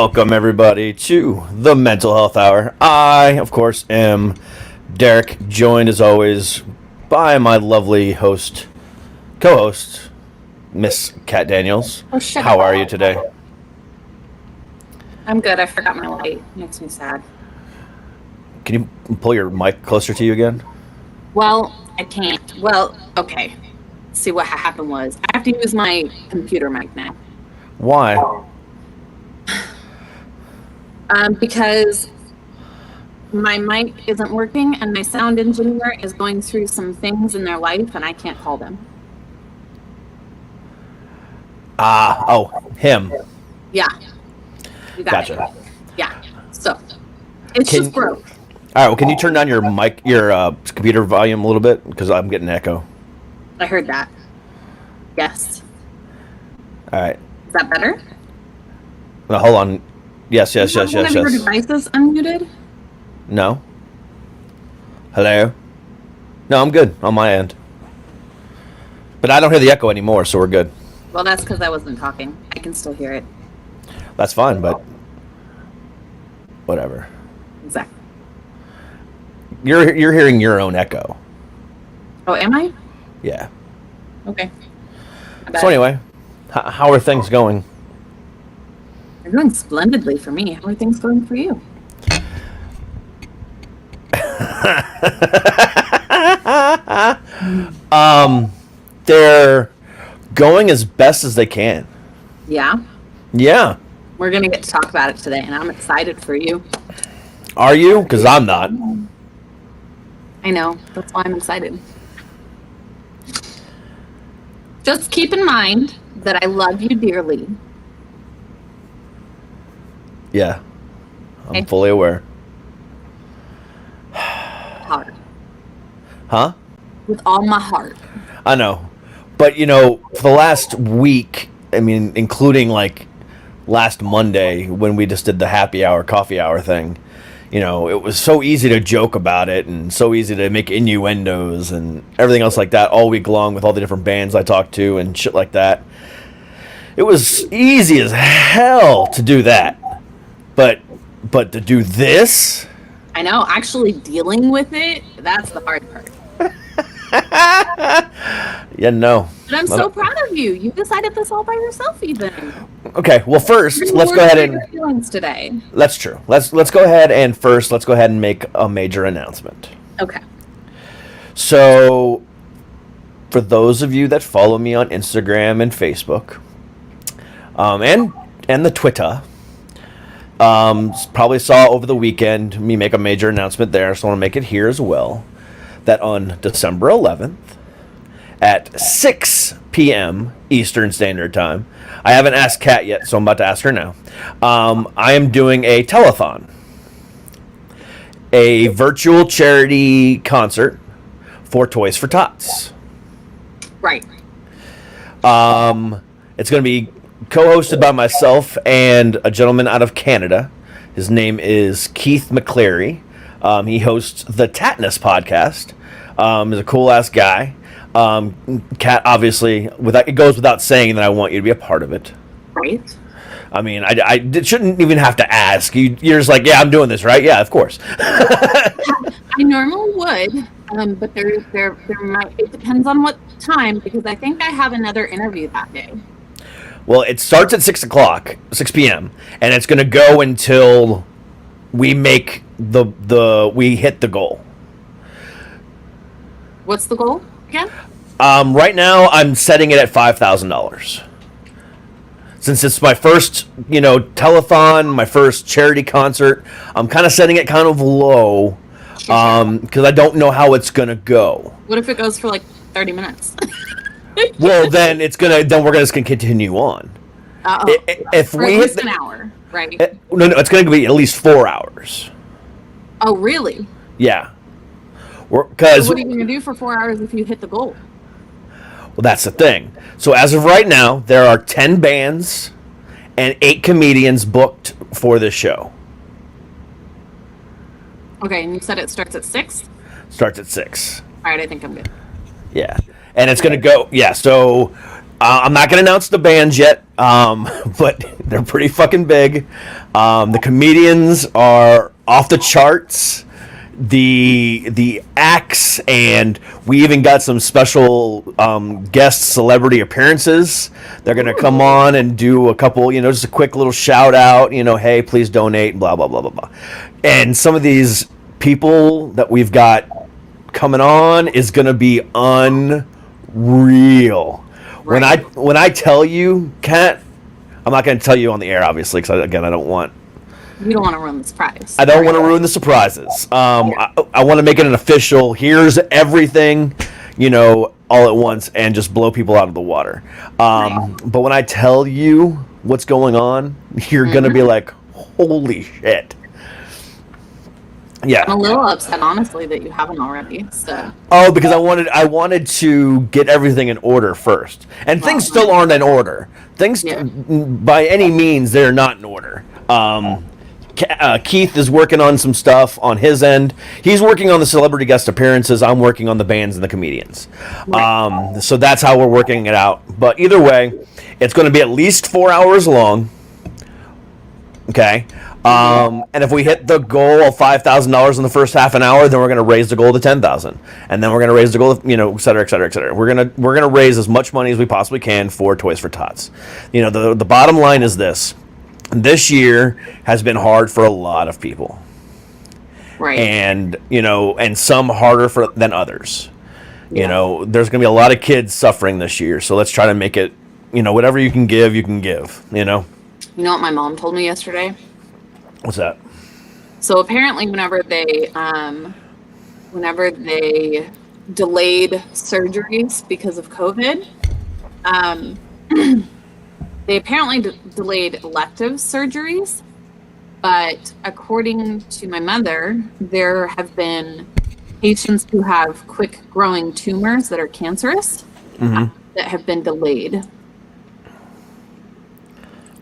Welcome, everybody, to the Mental Health Hour. I, of course, am Derek, joined as always by my lovely co-host, Miss Kat Daniels. Oh, shit. How are you today? I'm good. I forgot my light. Makes me sad. Can you pull your mic closer to you again? Well, I can't. Well, okay. See, what happened was I have to use my computer mic now. Why? Because my mic isn't working and my sound engineer is going through some things in their life and I can't call them. Him. Yeah. You got Gotcha. it. Yeah. So, it's just broke. All right, well, can you turn down your mic, your computer volume a little bit? Because I'm getting an echo. I heard that. Yes. All right. Is that better? Now, hold on. Yes. One of your devices unmuted? No. Hello? No, I'm good on my end. But I don't hear the echo anymore, so we're good. Well, that's because I wasn't talking. I can still hear it. That's fine, but whatever. Exactly. You're hearing your own echo. Oh, am I? Yeah. Okay. So anyway, how are things going? They're going splendidly for me. How are things going for you? They're going as best as they can. Yeah? Yeah. We're going to get to talk about it today, and I'm excited for you. Are you? Because I'm not. I know. That's why I'm excited. Just keep in mind that I love you dearly. Yeah. I'm Okay. fully aware. Hard. Huh? With all my heart. I know. But, for the last week, I mean, including, last Monday when we just did the happy hour, coffee hour thing, it was so easy to joke about it and so easy to make innuendos and everything else like that all week long with all the different bands I talked to and shit like that. It was easy as hell to do that. But to do this? I know. Actually dealing with it, that's the hard part. Yeah, no. But I'm so proud of you. You decided this all by yourself, even. Okay, well, first, You're let's more go ahead for and... your feelings today. That's true. Let's go ahead and make a major announcement. Okay. So, for those of you that follow me on Instagram and Facebook, and the Twitter, probably saw over the weekend me make a major announcement there, so I want to make it here as well, that on December 11th at 6 p.m. Eastern Standard Time, I haven't asked Kat yet, so I'm about to ask her now, I am doing a telethon, a virtual charity concert for Toys for Tots. Right. It's going to be co-hosted by myself and a gentleman out of Canada. His name is Keith McCleary. He hosts the Tatnus podcast. He's a cool-ass guy. Kat, obviously, it goes without saying that I want you to be a part of it. Right. I mean, I shouldn't even have to ask. You're just like, yeah, I'm doing this, right? Yeah, of course. I normally would, but there might. It depends on what time, because I think I have another interview that day. Well, it starts at 6 p.m., and it's going to go until we make we hit the goal. What's the goal again? Right now, I'm setting it at $5,000. Since it's my first, telethon, my first charity concert, I'm kind of setting it kind of low, because I don't know how it's going to go. What if it goes for 30 minutes? Well, then we're just gonna continue on. If or we at least hit an hour, right? No, it's gonna be at least 4 hours. Oh, really? Yeah. So Because what are you gonna do for 4 hours if you hit the goal? well, that's the thing. So as of right now, there are 10 bands and 8 comedians booked for this show. Okay, and you said it starts at 6? Starts at 6. All right, I think I'm good. Yeah. And it's going to go, yeah, so I'm not going to announce the bands yet, but they're pretty fucking big. The comedians are off the charts. The acts, and we even got some special guest celebrity appearances. They're going to come on and do a couple, just a quick little shout out, hey, please donate, blah, blah, blah, blah, blah. And some of these people that we've got coming on is going to be unreal. Right. When I tell you, I'm not going to tell you on the air, obviously, because again, I don't want. You don't want to ruin the surprise. I don't want to ruin the surprises. I want to make it an official. Here's everything, all at once, and just blow people out of the water. But when I tell you what's going on, you're going to be like, holy shit. Yeah. I'm a little upset, honestly, that you haven't already. So. Oh, because I wanted to get everything in order first, and things still aren't in order. Things, by any means, they're not in order. Keith is working on some stuff on his end. He's working on the celebrity guest appearances. I'm working on the bands and the comedians. So that's how we're working it out. But either way, it's going to be at least 4 hours long. Okay. And if we hit the goal of $5,000 in the first half an hour, then we're going to raise the goal to $10,000, and then we're going to raise the goal of, et cetera, et cetera, et cetera. We're gonna raise as much money as we possibly can for Toys for Tots. The bottom line is this. This year has been hard for a lot of people. Right. And, and some harder than others. There's going to be a lot of kids suffering this year. So let's try to make it, whatever you can give, You know what my mom told me yesterday? What's that? So apparently whenever they delayed surgeries because of COVID, they apparently delayed elective surgeries, but according to my mother, there have been patients who have quick-growing tumors that are cancerous that have been delayed.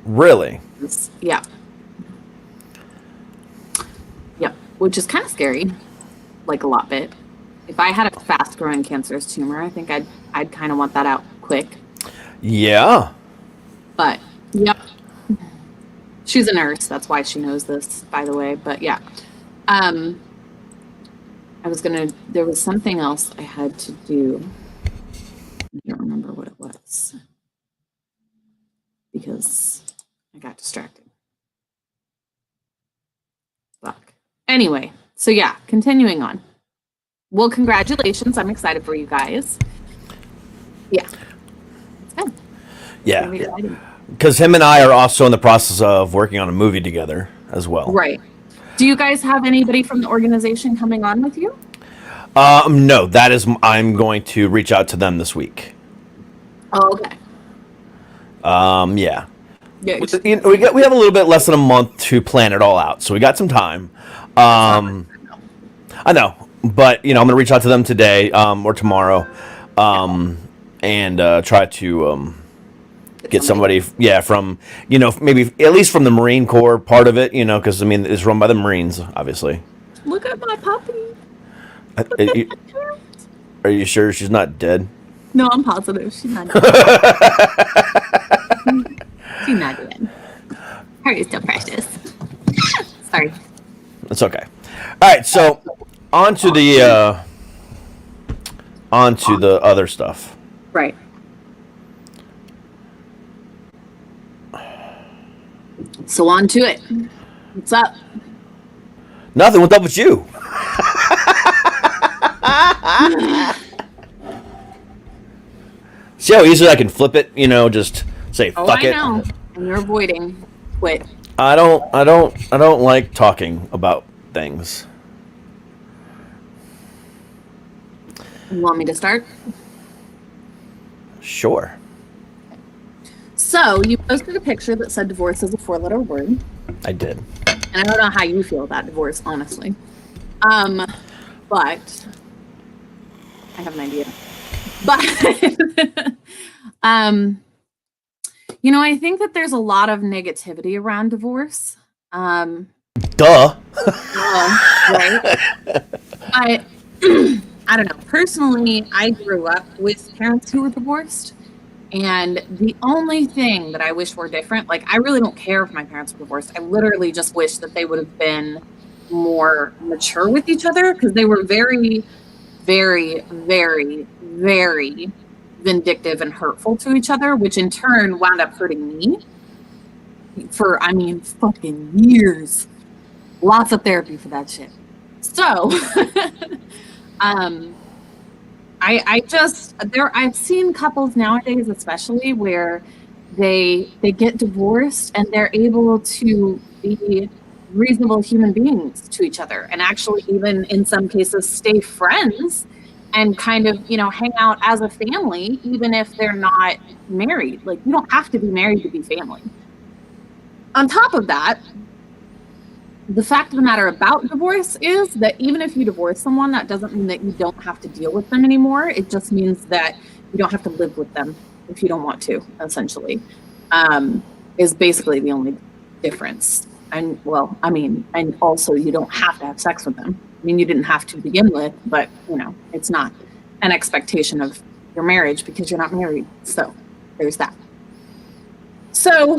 Really? Yeah. Yep, which is kind of scary, like a lot bit. If I had a fast-growing cancerous tumor, I think I'd kind of want that out quick. Yeah. But, yep. She's a nurse. That's why she knows this, by the way. But, yeah. There was something else I had to do. I don't remember what it was. Because I got distracted. Fuck. Anyway, so yeah, continuing on. Well, congratulations. I'm excited for you guys. Yeah. It's good. Yeah. Because him and I are also in the process of working on a movie together as well. Right. Do you guys have anybody from the organization coming on with you? No, I'm going to reach out to them this week. Oh, okay. Yeah. We have a little bit less than a month to plan it all out, so we got some time. I know, but I'm going to reach out to them today or tomorrow, and try to get somebody, from maybe at least from the Marine Corps part of it, because it's run by the Marines, obviously. Look at my puppy. Are you sure she's not dead? No, I'm positive she's not dead. She's not dead. Her is still precious. Sorry. It's okay. All right, so on to the other stuff. Right. So on to it. What's up? Nothing. What's up with you? See how easily I can flip it? Just say fuck it. I know. And you're avoiding. Quit. I don't like talking about things. You want me to start? Sure. So you posted a picture that said divorce is a 4-letter word. I did. And I don't know how you feel about divorce, honestly. But I have an idea. But I think that there's a lot of negativity around divorce. Duh. Right? I don't know. Personally, I grew up with parents who were divorced. And the only thing that I wish were different, like I really don't care if my parents were divorced. I literally just wish that they would have been more mature with each other, because they were very, very, very, very vindictive and hurtful to each other, which in turn wound up hurting me for, I mean, fucking years. Lots of therapy for that shit. So, I've seen couples nowadays, especially where they get divorced and they're able to be reasonable human beings to each other, and actually even in some cases stay friends and kind of, hang out as a family, even if they're not married. Like, you don't have to be married to be family. On top of that, the fact of the matter about divorce is that even if you divorce someone, that doesn't mean that you don't have to deal with them anymore. It just means that you don't have to live with them if you don't want to, essentially, is basically the only difference. And and also you don't have to have sex with them. I mean, you didn't have to begin with, but it's not an expectation of your marriage because you're not married. So there's that. So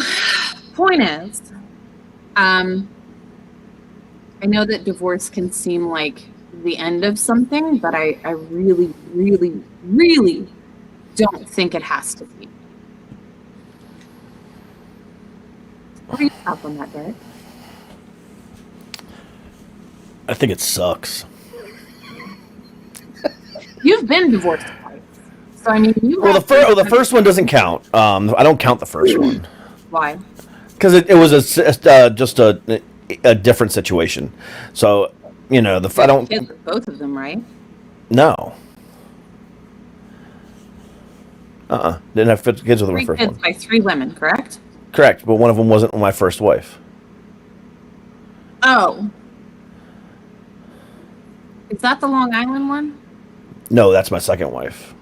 point is, I know that divorce can seem like the end of something, but I really, really, really don't think it has to be. What are your thoughts on that, Derek? I think it sucks. You've been divorced twice, so I mean, the first one doesn't count. I don't count the first one. Why? Because it was just a different situation. So I don't. Kids with both of them, right? No. Didn't have kids with my Three first kids one. by 3 women, correct? Correct, but one of them wasn't my first wife. Oh. Is that the Long Island one? No, that's my second wife.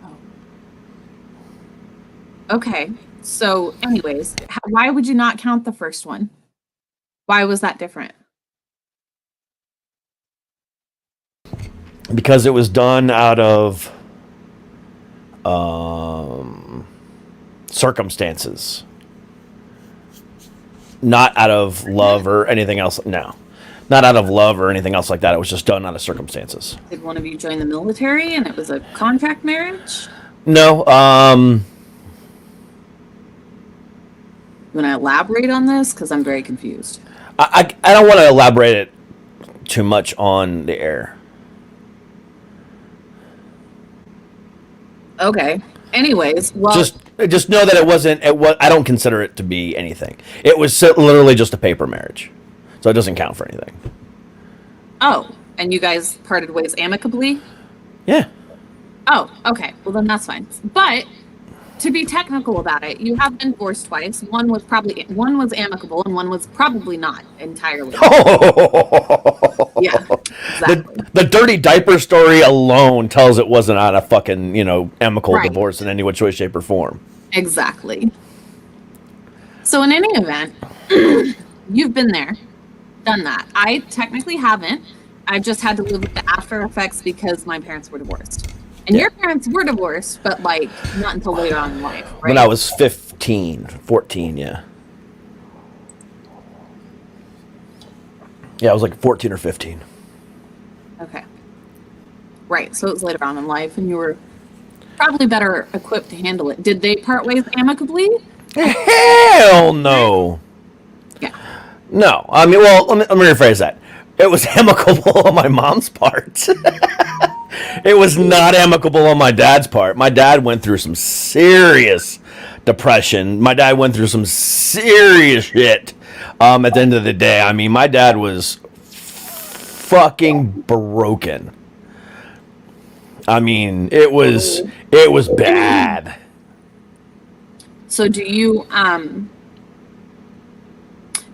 Oh. Okay. So, anyways, why would you not count the first one? Why was that different? Because it was done out of circumstances, not out of love or anything else. No, not out of love or anything else like that. It was just done out of circumstances. Did one of you join the military and it was a contract marriage? No. You want to elaborate on this? Because I'm very confused. I don't want to elaborate it too much on the air. Okay. Anyways, well, just know that it wasn't. I don't consider it to be anything. It was literally just a paper marriage, so it doesn't count for anything. Oh, and you guys parted ways amicably? Yeah. Oh, okay. Well, then that's fine. But to be technical about it, you have been divorced twice. One was amicable, and one was probably not entirely. Yeah, exactly. The dirty diaper story alone tells it wasn't on a fucking amicable Right. divorce in any which way, shape, or form. Exactly. So in any event, you've been there, done that. I technically haven't. I've just had to live with the after effects because my parents were divorced. And your parents were divorced, but like not until later on in life, right? When I was 14, yeah. Yeah, I was like 14 or 15. Okay. Right. So it was later on in life, and you were probably better equipped to handle it. Did they part ways amicably? Hell no. Yeah. No. I mean, well, let me rephrase that. It was amicable on my mom's part. It was not amicable on my dad's part. My dad went through some serious depression. My dad went through some serious shit. At the end of the day, I mean, my dad was fucking broken. I mean, it was bad. So do you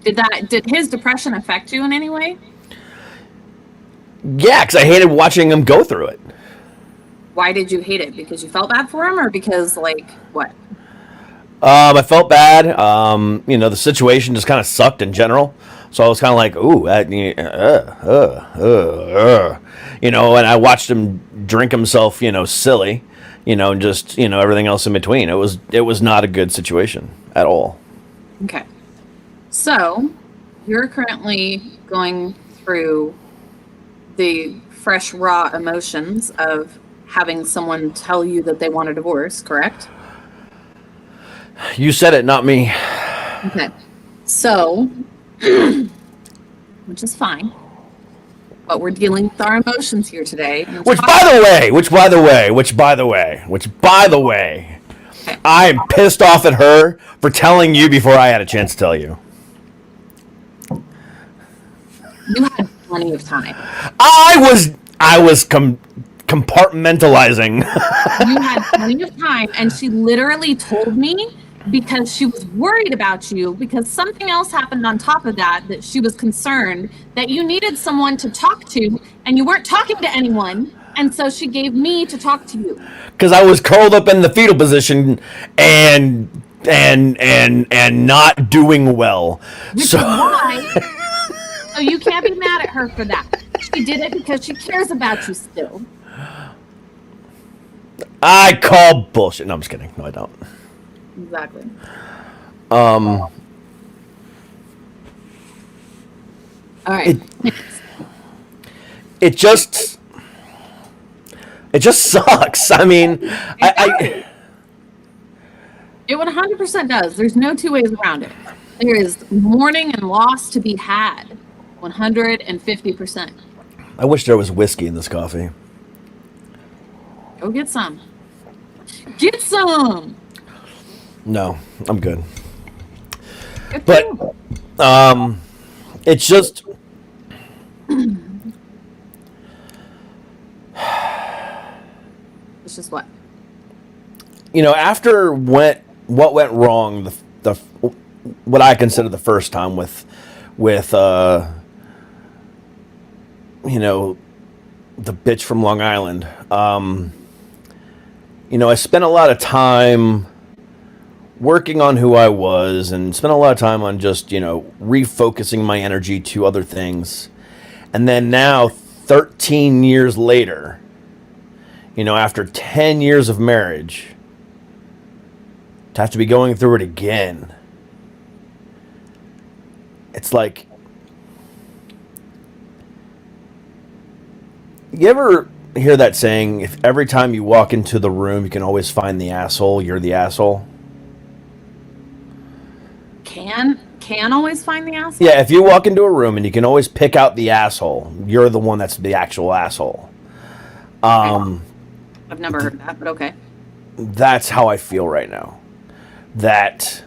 did his depression affect you in any way? Yeah, because I hated watching him go through it. Why did you hate it? Because you felt bad for him, or because like what? I felt bad. The situation just kind of sucked in general. So I was kind of like, ooh, and I watched him drink himself, silly, and just, everything else in between. It was not a good situation at all. Okay. So you're currently going through the fresh, raw emotions of having someone tell you that they want a divorce, correct? You said it, not me. Okay. So, which is fine, but we're dealing with our emotions here today. Which, by the way, Okay. I'm pissed off at her for telling you before I had a chance to tell you. You had plenty of time. I was compartmentalizing. You had plenty of time, and she literally told me because she was worried about you because something else happened on top of that she was concerned that you needed someone to talk to and you weren't talking to anyone, and so she gave me to talk to you Because I was curled up in the fetal position and not doing well. which So is why so you can't be mad at her for that. She did it because she cares about you still. I call bullshit. No, I'm just kidding. No, I don't. Exactly. Um, All right. it just sucks. I mean, It 100% does. There's no two ways around it. There is mourning and loss to be had. 150%. I wish there was whiskey in this coffee. Go get some. Get some. No, I'm good. Good But too. it's just It's just what? After what went wrong, the what I consider the first time with the bitch from Long Island. I spent a lot of time working on who I was and spent a lot of time on just, refocusing my energy to other things. And then now, 13 years later, after 10 years of marriage, to have to be going through it again. It's like, you ever hear that saying, if every time you walk into the room, you can always find the asshole, you're the asshole? Can always find the asshole? Yeah, if you walk into a room and you can always pick out the asshole, you're the one that's the actual asshole. I've never heard that, but okay. That's how I feel right now. That,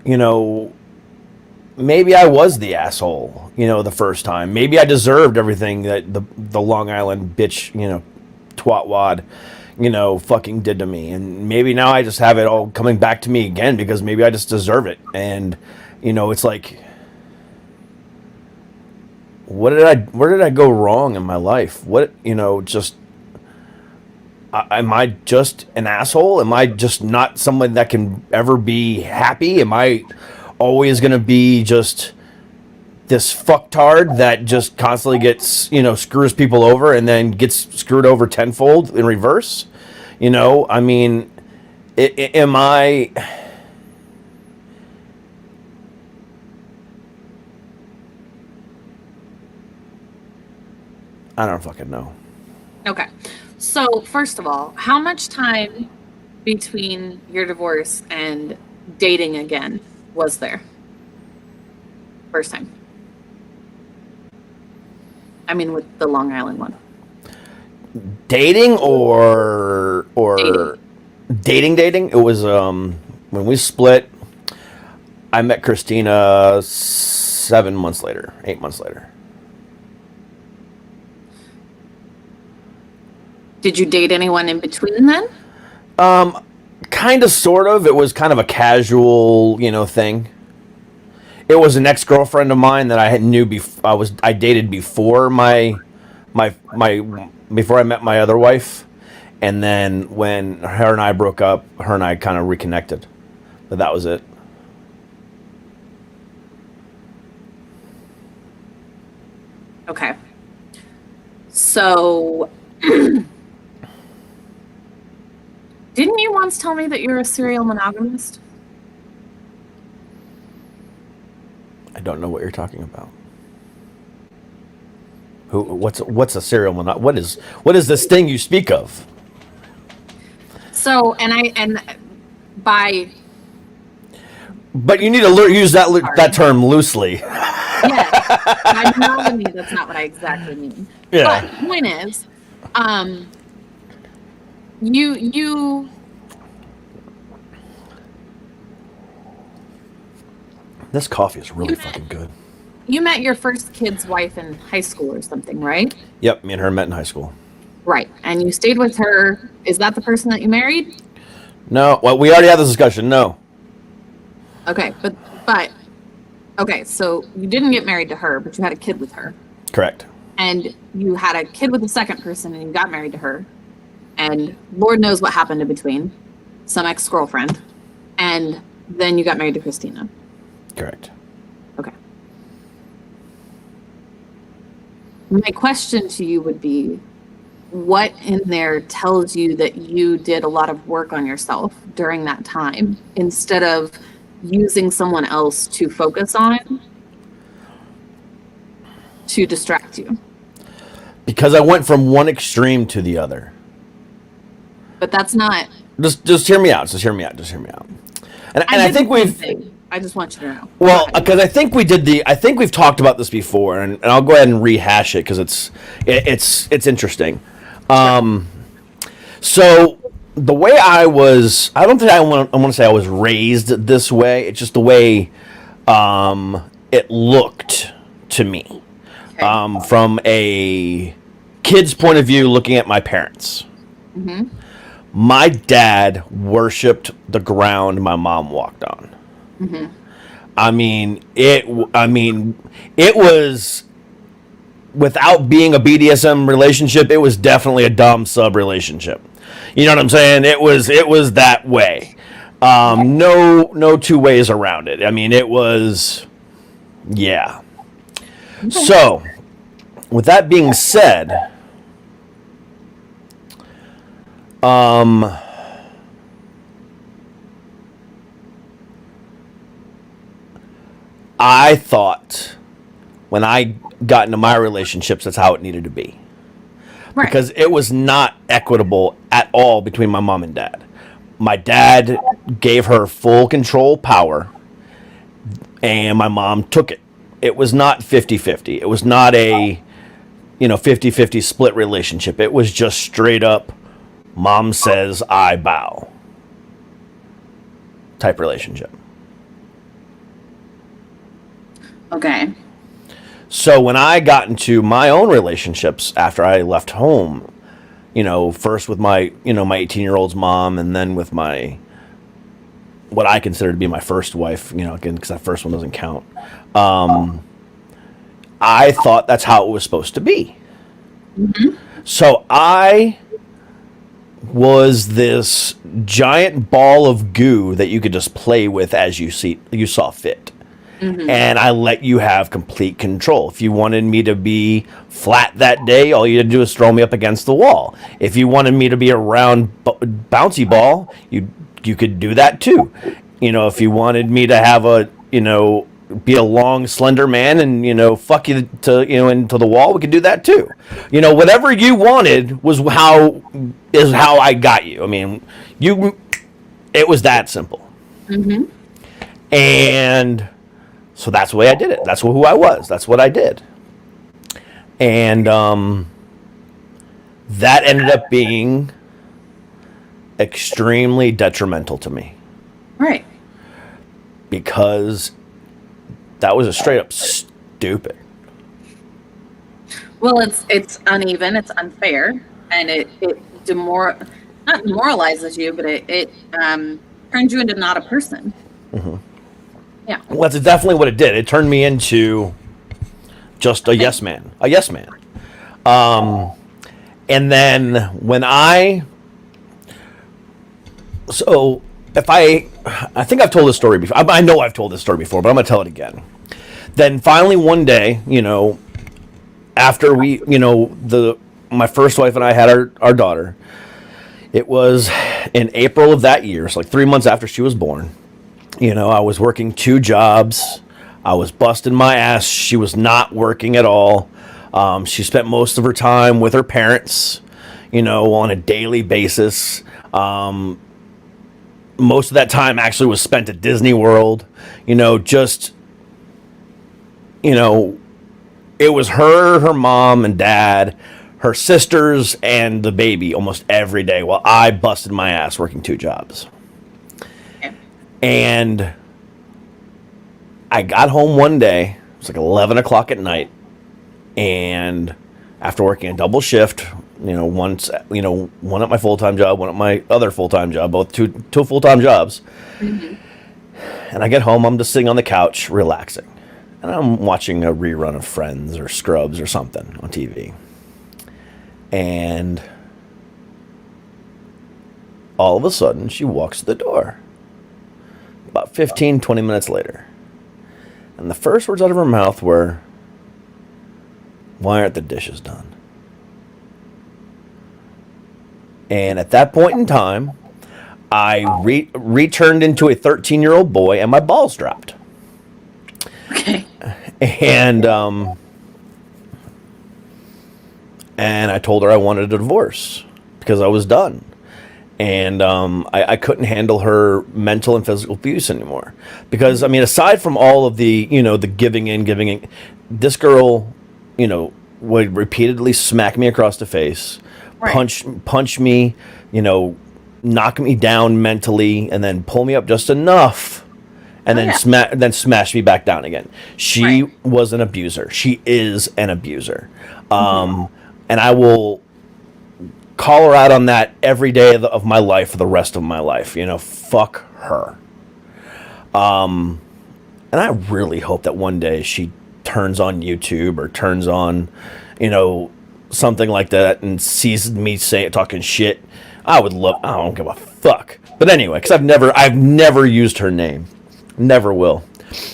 maybe I was the asshole, the first time. Maybe I deserved everything that the Long Island bitch, twatwad, fucking did to me. And maybe now I just have it all coming back to me again because maybe I just deserve it. And, it's like, where did I go wrong in my life? Am I just an asshole? Am I just not someone that can ever be happy? Am I always going to be just this fucktard that just constantly gets, screws people over and then gets screwed over tenfold in reverse? I mean, am I... I don't fucking know. Okay. So, first of all, how much time between your divorce and dating again was there? First time. I mean, with the Long Island one. Dating or dating? It was when we split. I met Christina 8 months later. Did you date anyone in between then? Kind of, sort of. It was kind of a casual, thing. It was an ex-girlfriend of mine that I knew I dated before before I met my other wife, and then when her and I broke up, her and I kind of reconnected. But that was it. Okay. So, didn't you once tell me that you're a serial monogamist? I don't know what you're talking about. What's a serial monog? What is this thing you speak of? So, and by But you need to use that term loosely. yes, by monogamy, that's not what I exactly mean. Yeah. But the point is, you This coffee is really fucking good. you met your first kid's wife in high school or something, right? Yep, me and her met in high school. Right. And you stayed with her. Is that the person that you married? No, well, we already had this discussion. No. Okay, but okay, so you didn't get married to her, but you had a kid with her. Correct. And you had a kid with a second person and you got married to her. And Lord knows what happened in between. Some ex-girlfriend. And then you got married to Christina. Correct. Okay. My question to you would be, what in there tells you that you did a lot of work on yourself during that time instead of using someone else to focus on to distract you? Because I went from one extreme to the other. But that's not. Just hear me out. Just hear me out. And I think we've. I just want you to know. Well, because I think we've talked about this before, and I'll go ahead and rehash it because it's interesting. So the way I don't think I want to say I was raised this way. It's just the way it looked to me. Okay. From a kid's point of view, looking at my parents. Mm-hmm. My dad worshipped the ground my mom walked on. Mm-hmm. I mean, it was, without being a BDSM relationship, it was definitely a dom sub relationship. You know what I'm saying? It was that way. No two ways around it. I mean, it was, yeah. Okay. So, with that being said, I thought when I got into my relationships, that's how it needed to be. Right. Because it was not equitable at all between my mom and dad. My dad gave her full control power, and my mom took it. It was not 50-50. It was not a 50-50 split relationship. It was just straight up, mom says, I bow type relationship. Okay. So when I got into my own relationships after I left home, first with my 18-year-old's mom, and then with what I consider to be my first wife, again, because that first one doesn't count. I thought that's how it was supposed to be. Mm-hmm. So I was this giant ball of goo that you could just play with as you saw fit. Mm-hmm. And I let you have complete control. If you wanted me to be flat that day, all you had to do is throw me up against the wall. If you wanted me to be a round bouncy ball, you could do that too. If you wanted me to have be a long, slender man and, fuck you to, into the wall, we could do that too. Whatever you wanted was how I got you. I mean, it was that simple. Mm-hmm. And so that's the way I did it. That's who I was. That's what I did. And that ended up being extremely detrimental to me. Right. Because that was a straight up stupid. Well, it's uneven, it's unfair, and it not demoralizes you, but it turns you into not a person. Mm-hmm. Yeah. Well, that's definitely what it did. It turned me into just a yes man. And then when I think I've told this story before. I know I've told this story before, but I'm going to tell it again. Then finally one day, after we, my first wife and I had our daughter, it was in April of that year, so like 3 months after she was born. I was working 2 jobs. I was busting my ass. She was not working at all. She spent most of her time with her parents, on a daily basis. Most of that time actually was spent at Disney World. It was her mom and dad, her sisters, and the baby almost every day while I busted my ass working 2 jobs. And I got home one day, it was like 11 o'clock at night, and after working a double shift, one at my full-time job, one at my other full-time job, both two full-time jobs. Mm-hmm. And I get home, I'm just sitting on the couch relaxing. And I'm watching a rerun of Friends or Scrubs or something on TV. And all of a sudden, she walks to the door. About 15, 20 minutes later. And the first words out of her mouth were, "Why aren't the dishes done?" And at that point in time, I returned into a 13-year-old boy, and my balls dropped. Okay. And I told her I wanted a divorce because I was done. And I couldn't handle her mental and physical abuse anymore. Because, aside from all of the, the giving in, this girl, would repeatedly smack me across the face, right. punch me, knock me down mentally, and then pull me up just enough, and then smash me back down again. She was an abuser. She is an abuser. And I will call her out on that every day of my life for the rest of my life. Fuck her. And I really hope that one day she turns on YouTube or turns on, something like that and sees me talking shit. I don't give a fuck. But anyway, because I've never used her name. Never will.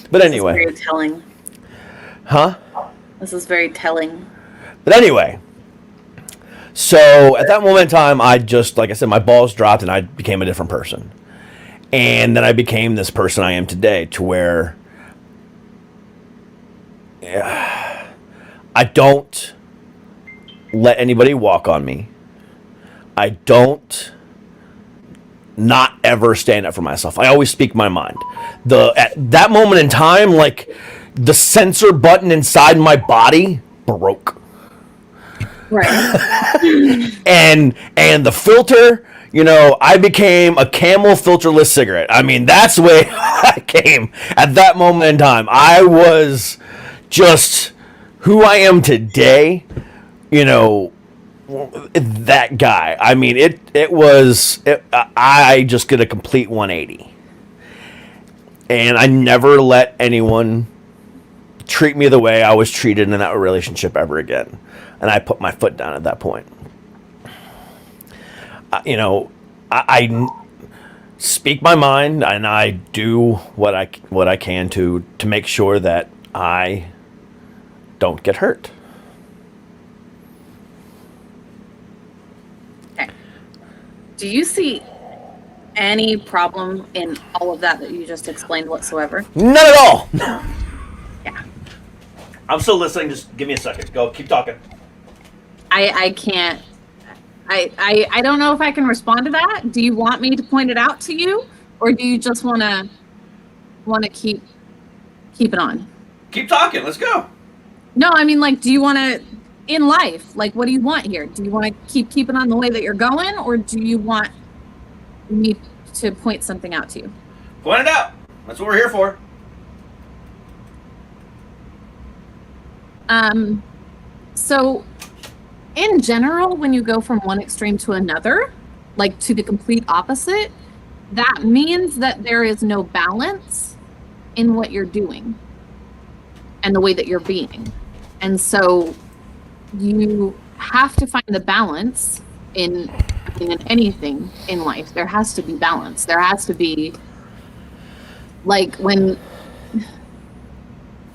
But anyway. This is very telling. Huh? This is very telling. But anyway. So at that moment in time, like I said, my balls dropped and I became a different person. And then I became this person I am today, to where I don't let anybody walk on me. I don't not ever stand up for myself. I always speak my mind. At that moment in time, like, the censor button inside my body broke. Right. and the filter, I became a Camel filterless cigarette. That's the way I came at that moment in time. I was just who I am today, that guy. I just did a complete 180. And I never let anyone treat me the way I was treated in that relationship ever again. And I put my foot down at that point. I speak my mind, and I do what I can to make sure that I don't get hurt. Okay. Do you see any problem in all of that you just explained whatsoever? None at all. Yeah. I'm still listening. Just give me a second. Go. Keep talking. I can't. I don't know if I can respond to that. Do you want me to point it out to you, or do you just want to keep it on? Keep talking. Let's go. No, do you want to, in life, what do you want here? Do you want to keep it on the way that you're going, or do you want me to point something out to you? Point it out. That's what we're here for. So, in general, when you go from one extreme to another, to the complete opposite, that means that there is no balance in what you're doing and the way that you're being. And so you have to find the balance in anything in life. There has to be balance. There has to be, when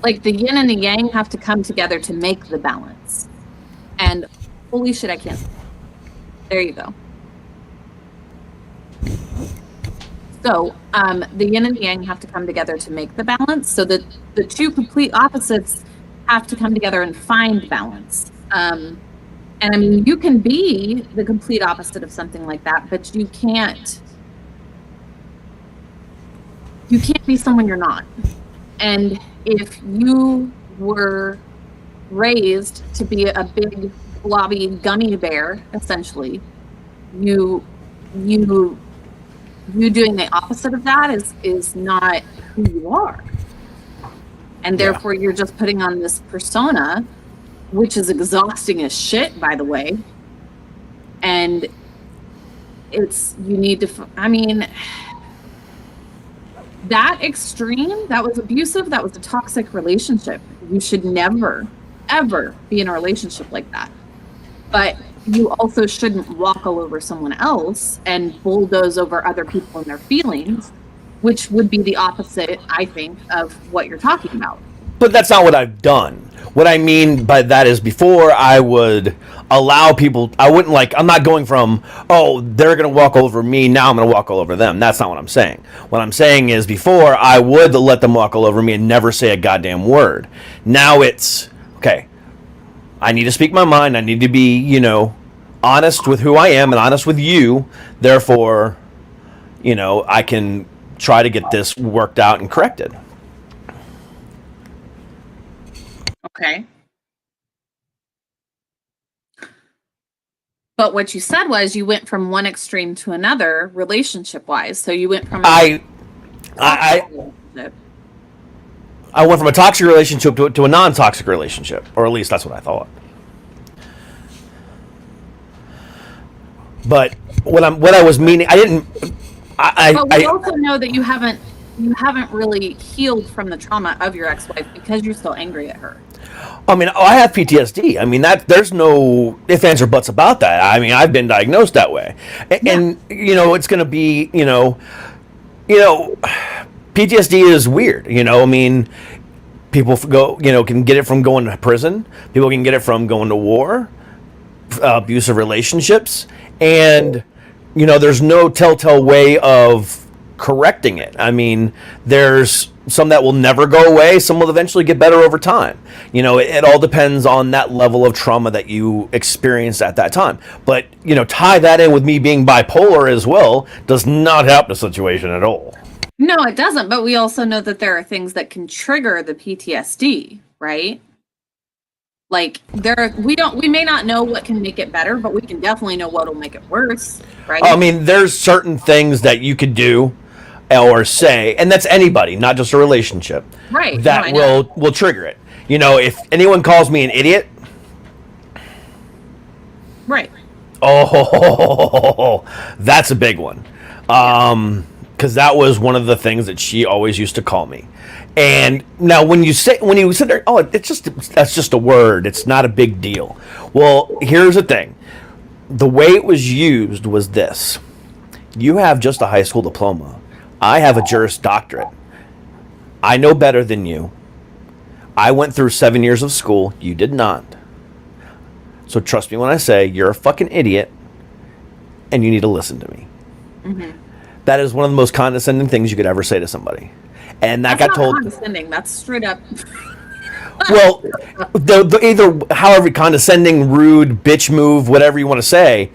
Like the yin and the yang have to come together to make the balance. And holy shit, I can't. There you go. So the yin and the yang have to come together to make the balance. So the two complete opposites have to come together and find balance. And I mean, you can be the complete opposite of something like that, but you can't be someone you're not. And if you were raised to be a big blobby gummy bear, essentially, you doing the opposite of that is not who you are. And therefore you're just putting on this persona, which is exhausting as shit, by the way. And it's, you need to, I mean, that extreme, that was abusive, that was a toxic relationship. You should never, ever be in a relationship like that. But you also shouldn't walk all over someone else and bulldoze over other people and their feelings, which would be the opposite, I think, of what you're talking about. But that's not what I've done. What I mean by that is before I would allow people, I wouldn't I'm not going from, oh, they're going to walk over me, now I'm going to walk all over them. That's not what I'm saying. What I'm saying is before I would let them walk all over me and never say a goddamn word. Now it's, okay, I need to speak my mind. I need to be, honest with who I am and honest with you. Therefore, I can try to get this worked out and corrected. Okay. But what you said was you went from one extreme to another relationship-wise. So you went from I went from a toxic relationship to a non-toxic relationship, or at least that's what I thought. But what I was meaning, I didn't. But we also know that you haven't really healed from the trauma of your ex-wife because you're still angry at her. I mean, I have PTSD. I mean, there's no ifs, ands, or buts about that. I mean, I've been diagnosed that way, and it's going to be, PTSD is weird. I mean, people can get it from going to prison. People can get it from going to war, abusive relationships, and there's no telltale way of correcting it. I mean, there's some that will never go away. Some will eventually get better over time. It all depends on that level of trauma that you experienced at that time. But, tie that in with me being bipolar as well does not help the situation at all. No, it doesn't. But we also know that there are things that can trigger the PTSD, right? Like we may not know what can make it better, but we can definitely know what will make it worse, right? I mean, there's certain things that you could do or say, and that's anybody, not just a relationship, right? That will trigger it. If anyone calls me an idiot, right? Oh, that's a big one, because that was one of the things that she always used to call me. And now when you sit there, oh, that's just a word. It's not a big deal. Well, here's the thing. The way it was used was this. You have just a high school diploma. I have a Juris Doctorate. I know better than you. I went through 7 years of school. You did not. So trust me when I say you're a fucking idiot and you need to listen to me. Mm-hmm. That is one of the most condescending things you could ever say to somebody. And that's got told. Condescending. That's straight up. Well, either however condescending, rude, bitch move, whatever you want to say,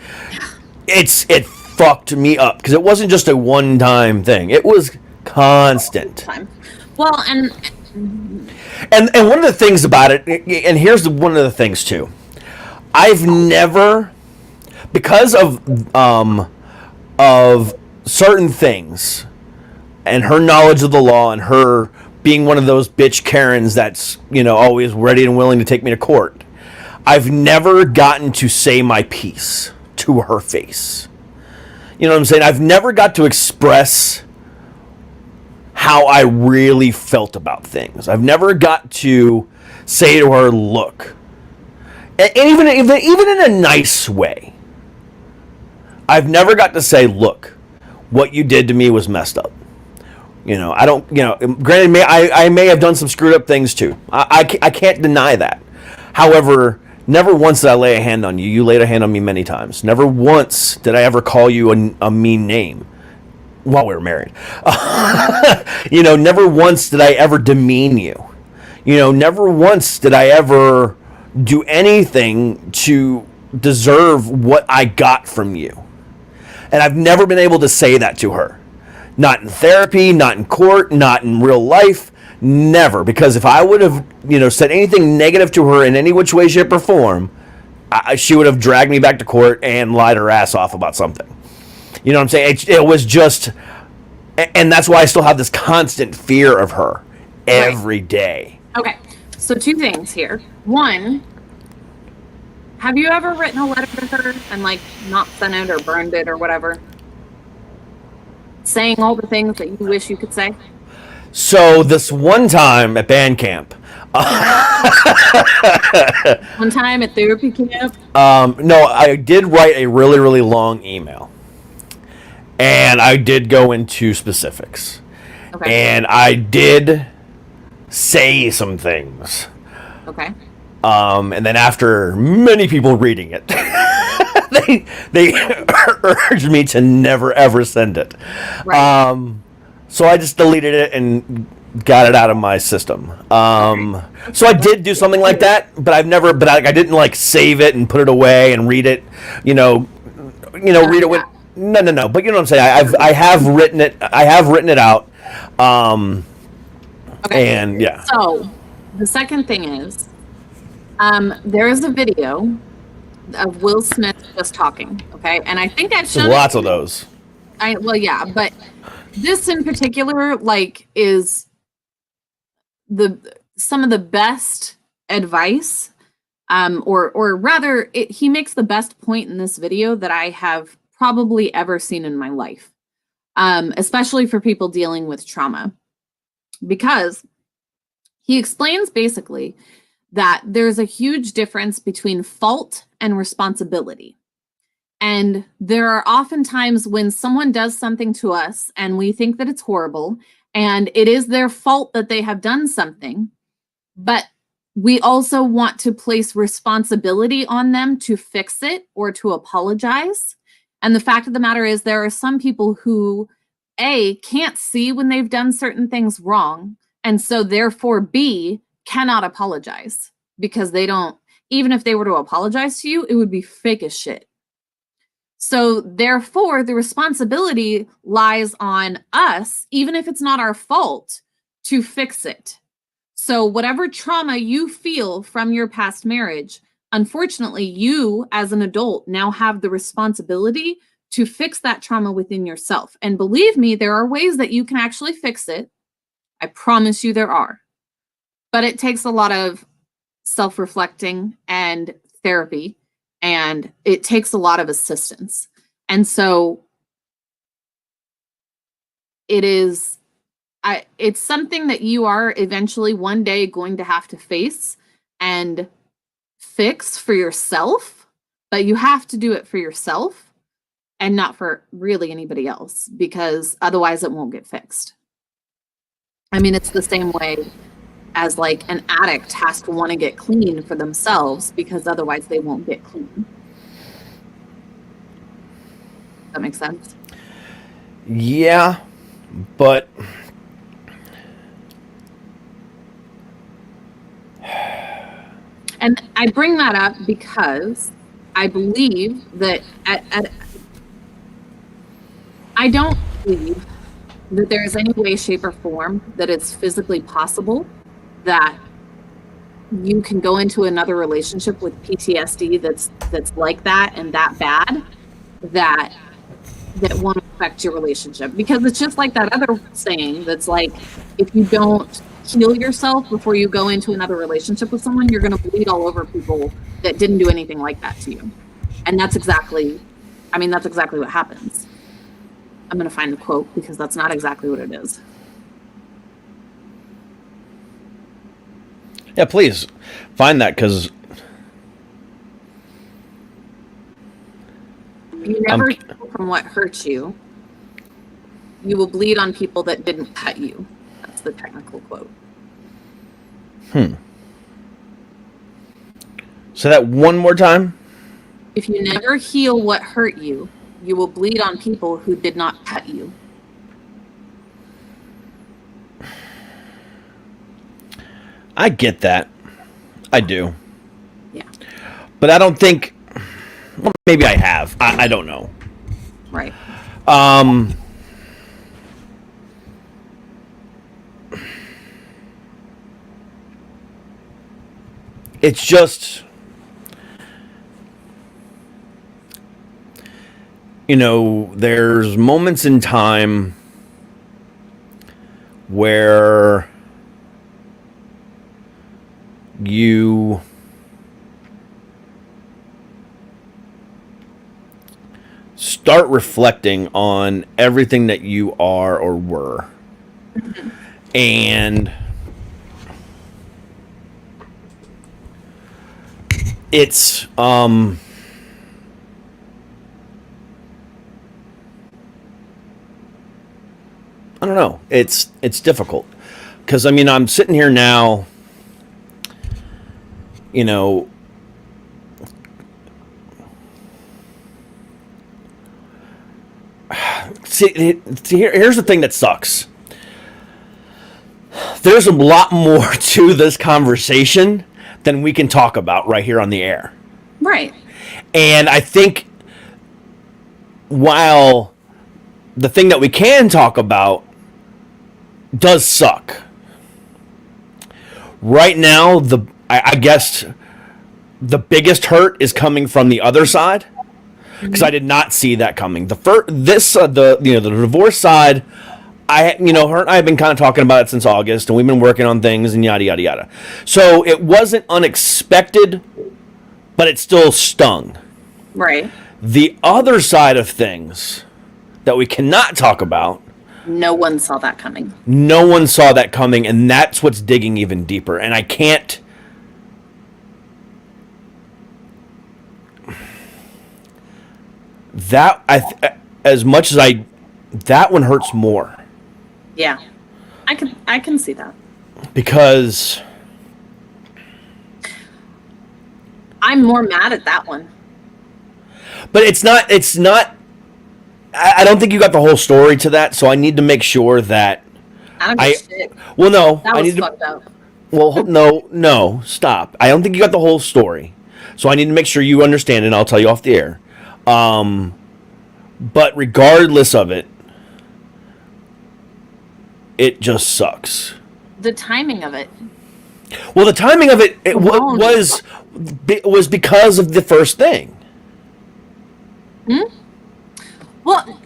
it fucked me up because it wasn't just a one-time thing. It was constant. Well, and one of the things about it, and here's one of the things too. I've never, because of certain things, and her knowledge of the law, and her being one of those bitch Karens that's always ready and willing to take me to court, I've never gotten to say my piece to her face. You know what I'm saying? I've never got to express how I really felt about things. I've never got to say to her, look, and even in a nice way, I've never got to say, look, what you did to me was messed up. You know, I don't. You know, granted, I may have done some screwed up things too. I can't deny that. However, never once did I lay a hand on you. You laid a hand on me many times. Never once did I ever call you a mean name while we were married. You know, never once did I ever demean you. You know, never once did I ever do anything to deserve what I got from you. And I've never been able to say that to her. Not in therapy, not in court, not in real life. Never. Because if I would have, you know, said anything negative to her in any which way, shape, or form, she would have dragged me back to court and lied her ass off about something. You know what I'm saying? It was just, and that's why I still have this constant fear of her every day. Okay. So 2 things here. One, have you ever written a letter to her and like not sent it or burned it or whatever? Saying all the things that you wish you could say? So this one time at band camp, One time at therapy camp? no, I did write a really, really long email. And I did go into specifics. Okay. And I did say some things. Okay. And then after many people reading it, they urged me to never ever send it. Right. So I just deleted it and got it out of my system. So I did do something like that, but I didn't like save it and put it away and read it. Read it with. No. But you know what I'm saying. I have written it. I have written it out. Okay. And yeah. So the second thing is, there is a video of Will Smith just talking. Okay, and I think I've shown There's lots of those. Yeah, but this in particular, like, is some of the best advice, or rather, he makes the best point in this video that I have probably ever seen in my life, especially for people dealing with trauma, because he explains basically that there's a huge difference between fault and responsibility. And there are often times when someone does something to us and we think that it's horrible and it is their fault that they have done something, but we also want to place responsibility on them to fix it or to apologize. And the fact of the matter is, there are some people who, A, can't see when they've done certain things wrong, and so therefore, B, cannot apologize because they don't, even if they were to apologize to you, it would be fake as shit. So therefore, the responsibility lies on us, even if it's not our fault, to fix it. So whatever trauma you feel from your past marriage, unfortunately, you as an adult now have the responsibility to fix that trauma within yourself. And believe me, there are ways that you can actually fix it. I promise you there are. But it takes a lot of self-reflecting and therapy, and it takes a lot of assistance. And so it's something that you are eventually one day going to have to face and fix for yourself, but you have to do it for yourself and not for really anybody else, because otherwise it won't get fixed. I mean, it's the same way as like an addict has to want to get clean for themselves, because otherwise they won't get clean. That makes sense? Yeah, but and I bring that up because I believe that I don't believe that there is any way, shape, or form that it's physically possible that you can go into another relationship with PTSD that's like that and that bad, that won't affect your relationship. Because it's just like that other saying that's like, if you don't heal yourself before you go into another relationship with someone, you're going to bleed all over people that didn't do anything like that to you. And that's exactly what happens. I'm going to find the quote because that's not exactly what it is. yeah, please find that, because You never heal from what hurts you. You will bleed on people that didn't cut you. That's the technical quote. So that one more time. If you never heal what hurt you, you will bleed on people who did not cut you. I get that. I do. Yeah. But I don't think. Well, maybe I have. I don't know. Right. It's just, there's moments in time where you start reflecting on everything that you are or were. And it's I don't know. It's difficult because I'm sitting here now, here's the thing that sucks. There's a lot more to this conversation than we can talk about right here on the air. Right. And I think while the thing that we can talk about does suck, right now, I guess the biggest hurt is coming from the other side, because I did not see that coming. The divorce side, her and I have been kind of talking about it since August, and we've been working on things and yada yada yada. So it wasn't unexpected, but it still stung. Right. The other side of things that we cannot talk about, no one saw that coming. No one saw that coming, and that's what's digging even deeper. And I can't. As much as that one hurts more. Yeah, I can see that. Because I'm more mad at that one. But it's not. I don't think you got the whole story to that, so I need to make sure that. I don't give shit. Well, no. That was fucked up. Well, no, stop. I don't think you got the whole story, so I need to make sure you understand, and I'll tell you off the air. But regardless of it, it just sucks. The timing of it. Well, the timing of it was because of the first thing. Well,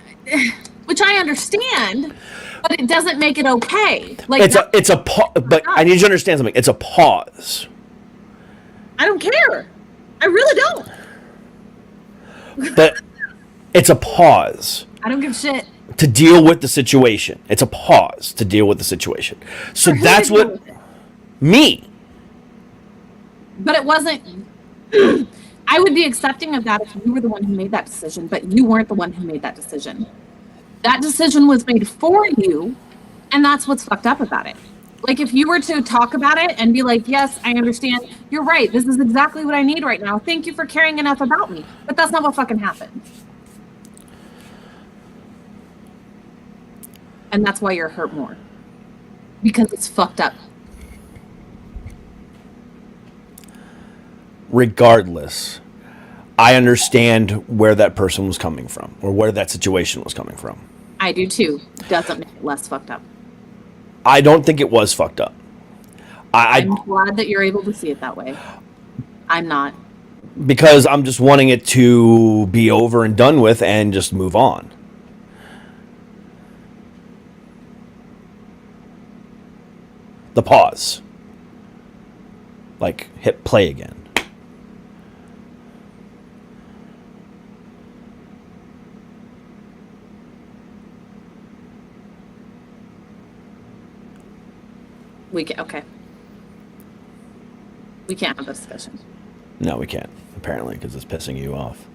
which I understand, but it doesn't make it okay. Like but I need you to understand something. It's a pause. I don't care. I really don't. But it's a pause. I don't give a shit. To deal with the situation. It's a pause to deal with the situation. So that's what me. But it wasn't. I would be accepting of that if you were the one who made that decision, but you weren't the one who made that decision. That decision was made for you, and that's what's fucked up about it. Like, if you were to talk about it and be like, yes, I understand, you're right, this is exactly what I need right now. Thank you for caring enough about me. But that's not what fucking happened. And that's why you're hurt more. Because it's fucked up. Regardless, I understand where that person was coming from, or where that situation was coming from. I do too. Doesn't make it less fucked up. I don't think it was fucked up. I'm glad that you're able to see it that way. I'm not. Because I'm just wanting it to be over and done with and just move on. The pause. Like, hit play again. Okay. We can't have this discussion. No, we can't, apparently, because it's pissing you off.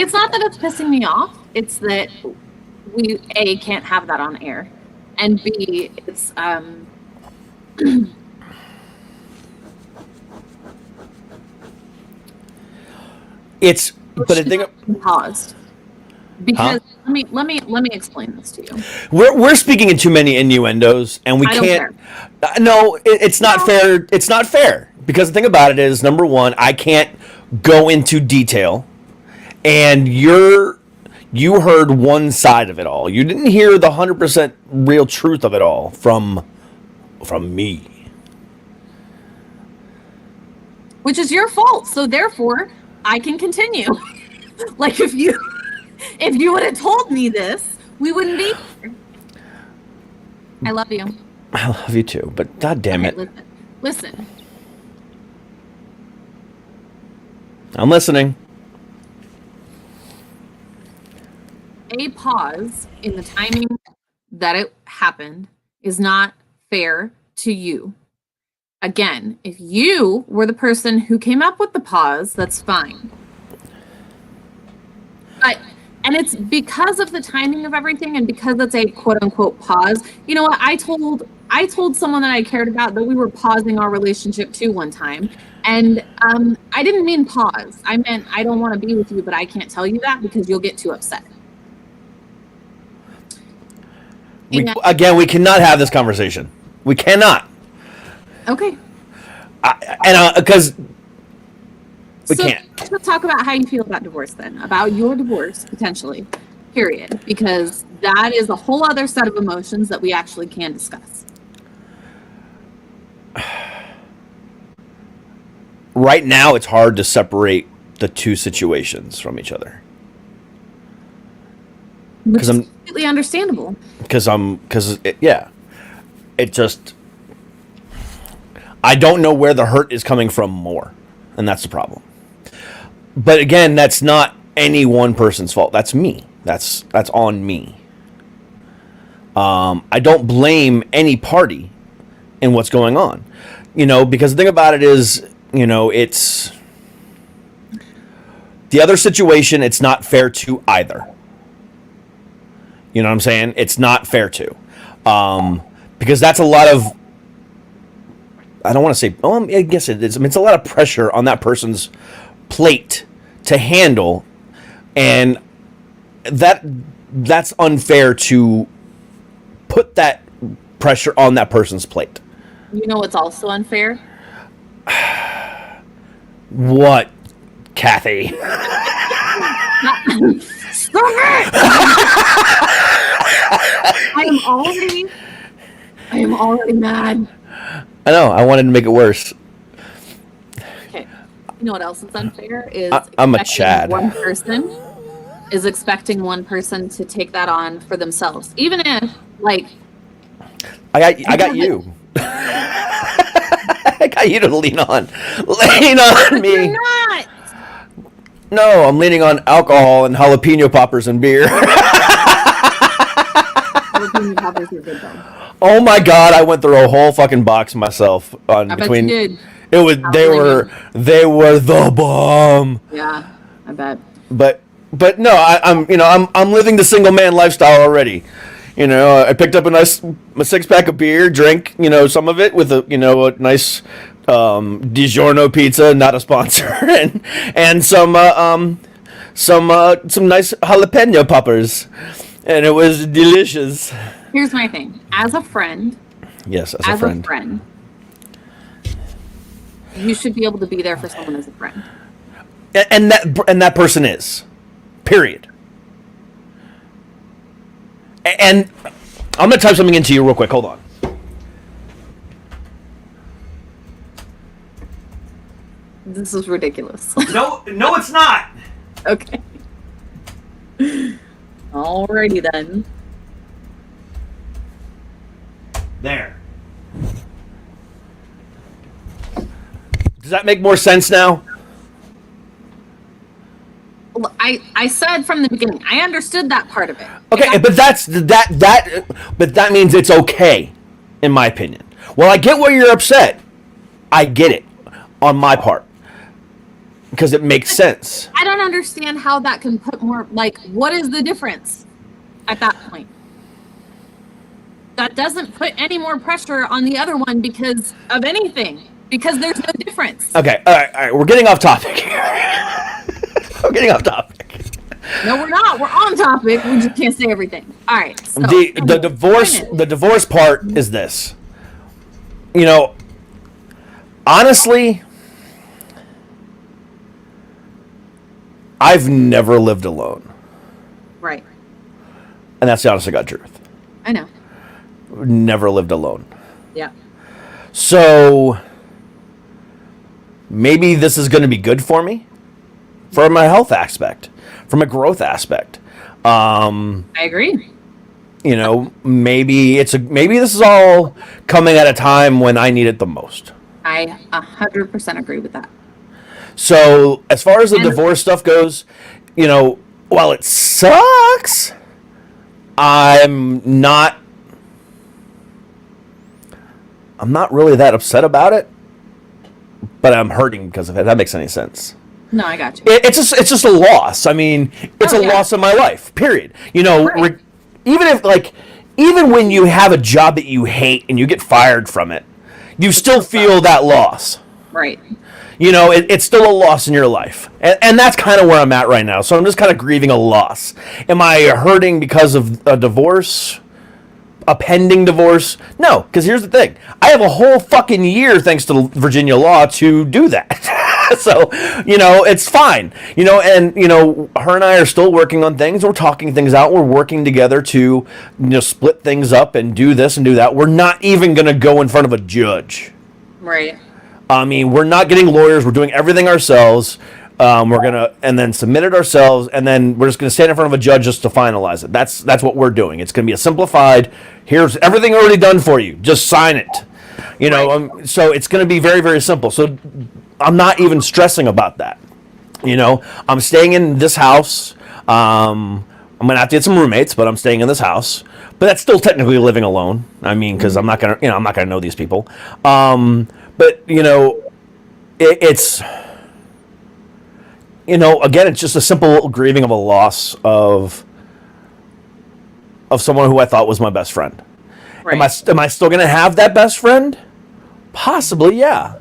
It's not that it's pissing me off. It's that we A, can't have that on air, and B, it's It's but the thing paused because let me explain this to you. we're speaking in too many innuendos, and we I don't can't. No, it's not fair. It's not fair because the thing about it is, number one, I can't go into detail, and you heard one side of it all. You didn't hear the 100% real truth of it all from me, Which is your fault. So therefore, I can continue. Like if you would have told me this, we wouldn't be here. I love you. I love you too, but god damn it, Listen. I'm listening. A pause in the timing that it happened is not fair to you. Again, if you were the person who came up with the pause, that's fine. And it's because of the timing of everything and because it's a quote unquote pause. You know what? I told someone that I cared about that we were pausing our relationship too one time. And I didn't mean pause. I meant I don't want to be with you, but I can't tell you that because you'll get too upset. Again, we cannot have this conversation. We cannot. Okay. Because we can't. Let's talk about how you feel about divorce then, about your divorce potentially, period. Because that is a whole other set of emotions that we actually can discuss. Right now, it's hard to separate the two situations from each other. Which is completely understandable. It just, I don't know where the hurt is coming from more, and that's the problem. But again, that's not any one person's fault. That's me. That's on me. I don't blame any party in what's going on, because the thing about it is, it's the other situation. It's not fair to either. You know what I'm saying? It's not fair to, because that's a lot of, I don't want to say, I guess it is. I mean, it's a lot of pressure on that person's plate to handle, and that's unfair to put that pressure on that person's plate. You know what's also unfair? What, Kathy? Stop it! I am already mad. I know. I wanted to make it worse. Okay. You know what else is unfair is I'm a Chad. One person is expecting one person to take that on for themselves, even if, like, I got you. I got you to lean on. Lean on me. You're not. No, I'm leaning on alcohol and jalapeno poppers and beer. Jalapeno poppers are good though. Oh my god, I went through a whole fucking box myself on I between. bet you did. It was they were the bomb. Yeah, I bet. But no, I'm living the single man lifestyle already. I picked up a 6-pack of beer, drank some of it with a nice DiGiorno pizza, not a sponsor, and some nice jalapeno poppers, and it was delicious. Here's my thing. As a friend. Yes, as a friend. You should be able to be there for someone as a friend. And that person is. Period. And I'm going to type something into you real quick. Hold on. This is ridiculous. No, it's not. Okay. Alrighty then. There. Does that make more sense now? I said from the beginning, I understood that part of it. Okay, but but that means it's okay, in my opinion. Well, I get where you're upset. I get it, on my part. because it makes sense. I don't understand how that can put more, like, what is the difference at that point? That doesn't put any more pressure on the other one because of anything, because there's no difference. Okay, all right, we're getting off topic here. We're getting off topic. No, we're not. We're on topic. We just can't say everything. All right. So, The divorce part is this. You know, honestly, I've never lived alone. Right. And that's the honest to God truth. I know. Never lived alone. Yeah. So maybe this is going to be good for me, from a health aspect, from a growth aspect. I agree. You know, maybe this is all coming at a time when I need it the most. I 100% agree with that. So as far as the divorce stuff goes, you know, while it sucks, I'm not really that upset about it, but I'm hurting because of it. That makes any sense. No, I got you. It's just a loss. I mean, it's a loss in my life. Period. You know, Right. even when you have a job that you hate and you get fired from it, you still feel that loss. Right. You know, it's still a loss in your life. And that's kind of where I'm at right now. So I'm just kind of grieving a loss. Am I hurting because of a divorce? A pending divorce? No, because here's the thing. I have a whole fucking year, thanks to Virginia law, to do that. So, you know, it's fine. You know, and, you know, her and I are still working on things. We're talking things out. We're working together to, you know, split things up and do this and do that. We're not even going to go in front of a judge. Right. I mean, we're not getting lawyers. We're doing everything ourselves. We're gonna and then submit it ourselves, and then we're just gonna stand in front of a judge just to finalize it. That's what we're doing. It's gonna be a simplified. Here's everything already done for you. Just sign it. You know. So it's gonna be very, very simple. So I'm not even stressing about that. You know, I'm staying in this house. I'm gonna have to get some roommates, but I'm staying in this house. But that's still technically living alone. I mean, because I'm not gonna know these people. But you know, it's. You know, again, it's just a simple grieving of a loss of someone who I thought was my best friend. Right. Am I still going to have that best friend? Possibly, yeah.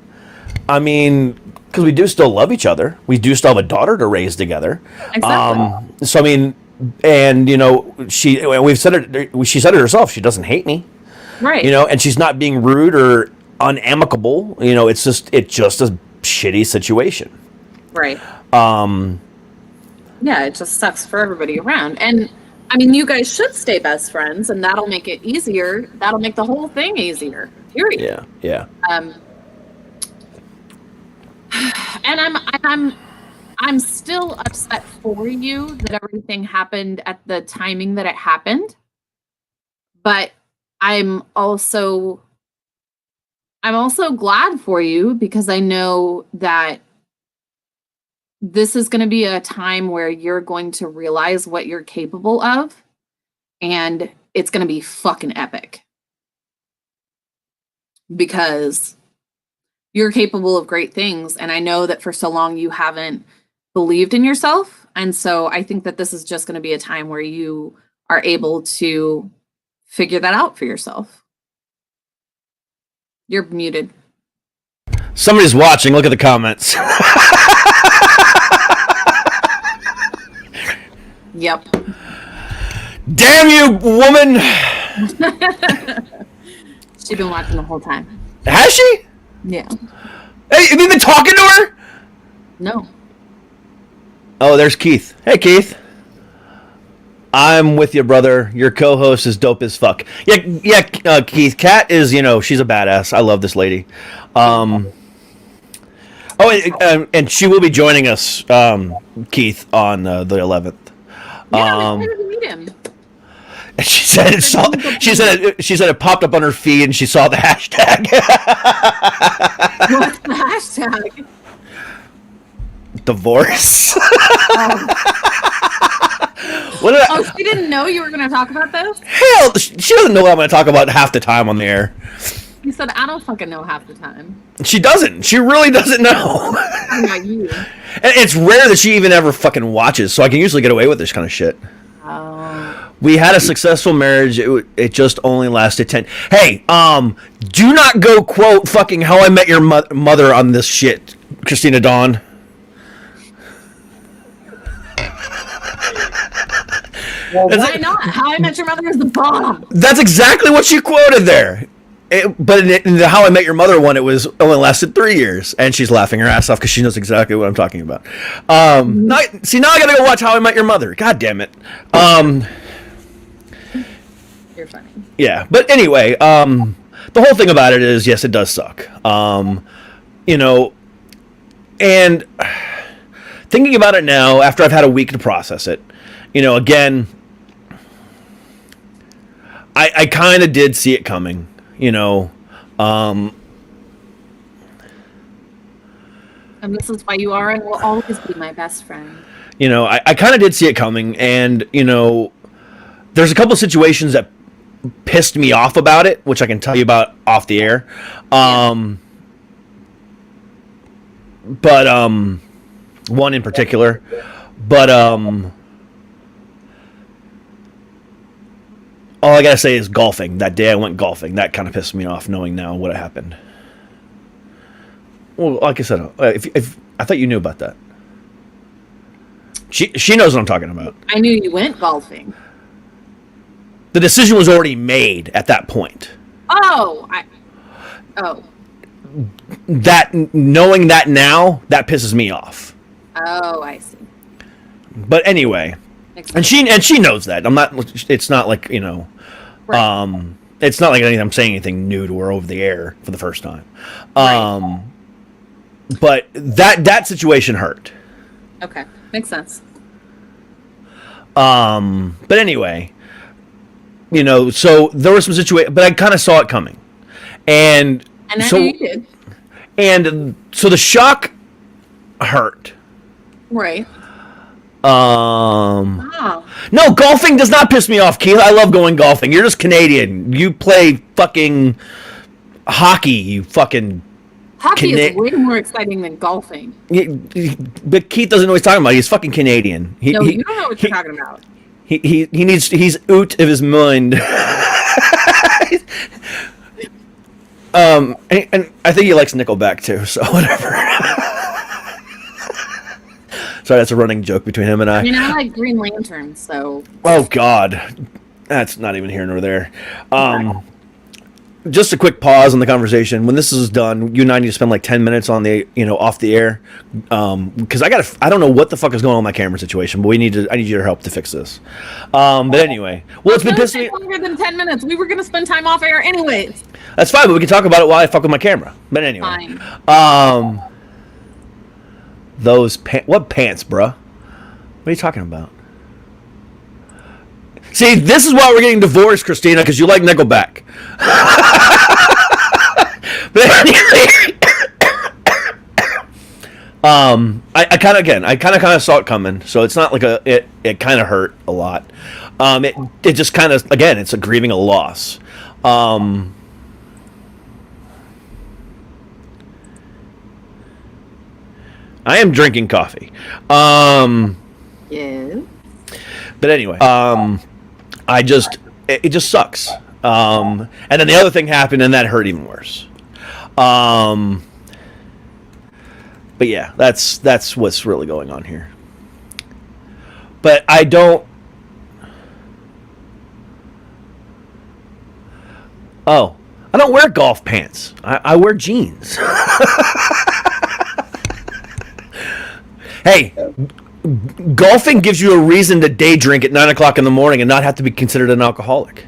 I mean, because we do still love each other. We do still have a daughter to raise together. Exactly. So I mean, and you know, she said it herself. She doesn't hate me. Right. You know, and she's not being rude or unamicable. You know, it's just a shitty situation. Right. Yeah, it just sucks for everybody around. And I mean, you guys should stay best friends, and that'll make it easier. That'll make the whole thing easier. Period. Yeah. Yeah. And I'm still upset for you that everything happened at the timing that it happened. But I'm also glad for you because I know that this is going to be a time where you're going to realize what you're capable of, and it's going to be fucking epic because you're capable of great things. And I know that for so long you haven't believed in yourself. And so I think that this is just going to be a time where you are able to figure that out for yourself. You're muted. Somebody's watching. Look at the comments. Yep. Damn you, woman! She's been watching the whole time. Has she? Yeah. Hey, have you been talking to her? No. Oh, there's Keith. Hey, Keith. I'm with you, brother. Your co-host is dope as fuck. Yeah, Keith. Kat is, you know, she's a badass. I love this lady. And she will be joining us, Keith, on the 11th. Yeah, I'm excited to meet him. And she said it popped up on her feed, and she saw the hashtag. What's the hashtag? Divorce. Oh, she didn't know you were going to talk about this? Hell, she doesn't know what I'm going to talk about half the time on the air. You said I don't fucking know half the time. She doesn't. She really doesn't know. I'm not you. And it's rare that she even ever fucking watches, so I can usually get away with this kind of shit. Oh. We had a successful marriage. It just only lasted 10. Hey, do not go quote fucking How I Met Your Mother on this shit, Christina Dawn. Well, why not? How I Met Your Mother is the bomb. That's exactly what she quoted there. But in the How I Met Your Mother one, it was only lasted 3 years, and she's laughing her ass off because she knows exactly what I'm talking about. Now I gotta go watch How I Met Your Mother. God damn it. You're funny. Yeah, but anyway, the whole thing about it is, yes, it does suck. You know, and thinking about it now, after I've had a week to process it, you know, again, I kind of did see it coming. You know, and this is why you are and will always be my best friend. You know, I kind of did see it coming, and, you know, there's a couple of situations that pissed me off about it, which I can tell you about off the air. But one in particular. But all I gotta say is golfing. That day I went golfing. That kind of pissed me off, knowing now what happened. Well, like I said, if I thought you knew about that. She knows what I'm talking about. I knew you went golfing. The decision was already made at that point. Oh. That, knowing that now, that pisses me off. Oh, I see. But anyway, and she knows that. It's not like, you know, right. It's not like I'm saying anything new to her over the air for the first time. Right. But that situation hurt. Okay, makes sense. But anyway, you know, so there was some situation, but I kind of saw it coming, and I so knew you did. And so the shock hurt. Right. No, golfing does not piss me off, Keith. I love going golfing. You're just Canadian. You play fucking hockey. You fucking. Hockey is way more exciting than golfing. But Keith doesn't know what he's talking about. He's fucking Canadian. You don't know what you're talking about. He's out of his mind. And I think he likes Nickelback too, so whatever. Sorry, that's a running joke between him and I. I mean, I like Green Lantern, so. Oh God, that's not even here nor there. Just a quick pause on the conversation. When this is done, you and I need to spend like 10 minutes on the, you know, off the air, because I don't know what the fuck is going on with my camera situation, but I need your help to fix this. But anyway, well, it's been pissing me longer than 10 minutes. We were gonna spend time off air anyways. That's fine, but we can talk about it while I fuck with my camera. But anyway, fine. Those what pants, bruh? What are you talking about? See, this is why we're getting divorced, Christina, because you like Nickelback. But anyway, I kind of saw it coming, so it's not like it kind of hurt a lot. It just kind of, again, it's a grieving a loss. I am drinking coffee. Yeah. But anyway, it just sucks. And then the other thing happened, and that hurt even worse. But yeah, that's what's really going on here. But I don't. Oh, I don't wear golf pants. I wear jeans. Hey, golfing gives you a reason to day drink at 9 o'clock in the morning and not have to be considered an alcoholic.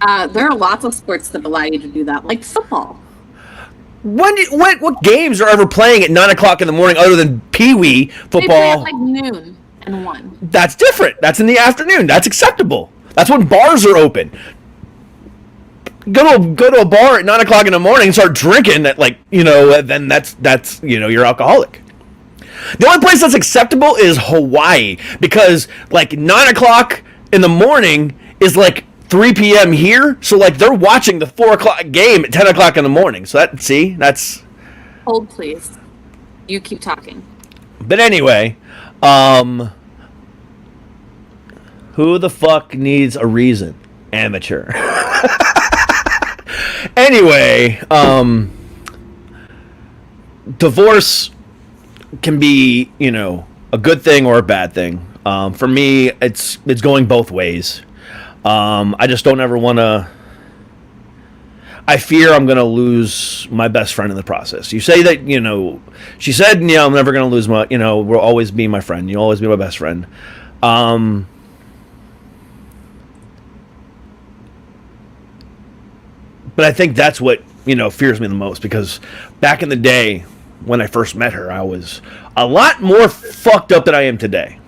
There are lots of sports that allow you to do that, like football. What games are ever playing at 9 o'clock in the morning other than Pee-wee football? They play at like noon and 1. That's different. That's in the afternoon. That's acceptable. That's when bars are open. Go to a bar at 9 o'clock in the morning and start drinking at, like, you know, then that's you know, you're alcoholic. The only place that's acceptable is Hawaii, because like 9 o'clock in the morning is like 3 p.m. here, so like they're watching the 4 o'clock game at 10 o'clock in the morning. So that's. Hold, please. You keep talking. But anyway, who the fuck needs a reason? Amateur. Anyway, divorce can be, a good thing or a bad thing. For me, it's going both ways. I just don't ever want to. I fear I'm going to lose my best friend in the process. You say that, she said, I'm never going to lose my, will always be my friend. You'll always be my best friend. But I think that's what, fears me the most, because back in the day when I first met her, I was a lot more fucked up than I am today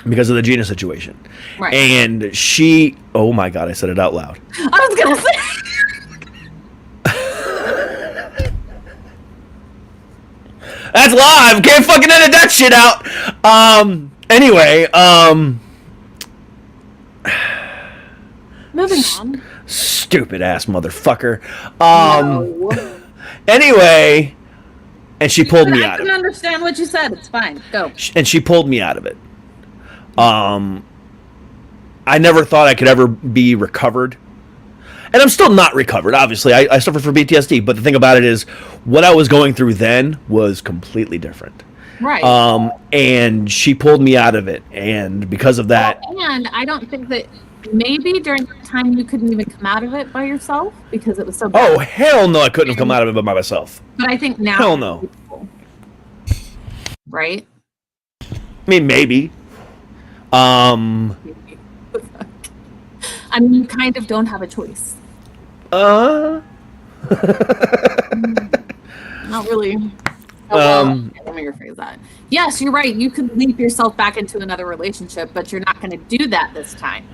because of the Gina situation. Right. And she, oh my God, I said it out loud. I was going to say. That's live. Can't fucking edit that shit out. Anyway, Moving on. Stupid ass motherfucker. No. Anyway, and she pulled me out of it. I can understand what you said. It's fine. Go. And she pulled me out of it. I never thought I could ever be recovered. And I'm still not recovered, obviously. I suffer from PTSD, but the thing about it is, what I was going through then was completely different. Right. And she pulled me out of it, and because of that... And I don't think that maybe during the time you couldn't even come out of it by yourself, because it was so bad. Oh, hell no, I couldn't have come out of it by myself. But I think now... Hell no. Right? I mean, maybe. I mean, you kind of don't have a choice. Not really. Let me rephrase that. Yes, you're right. You could leap yourself back into another relationship, but you're not going to do that this time,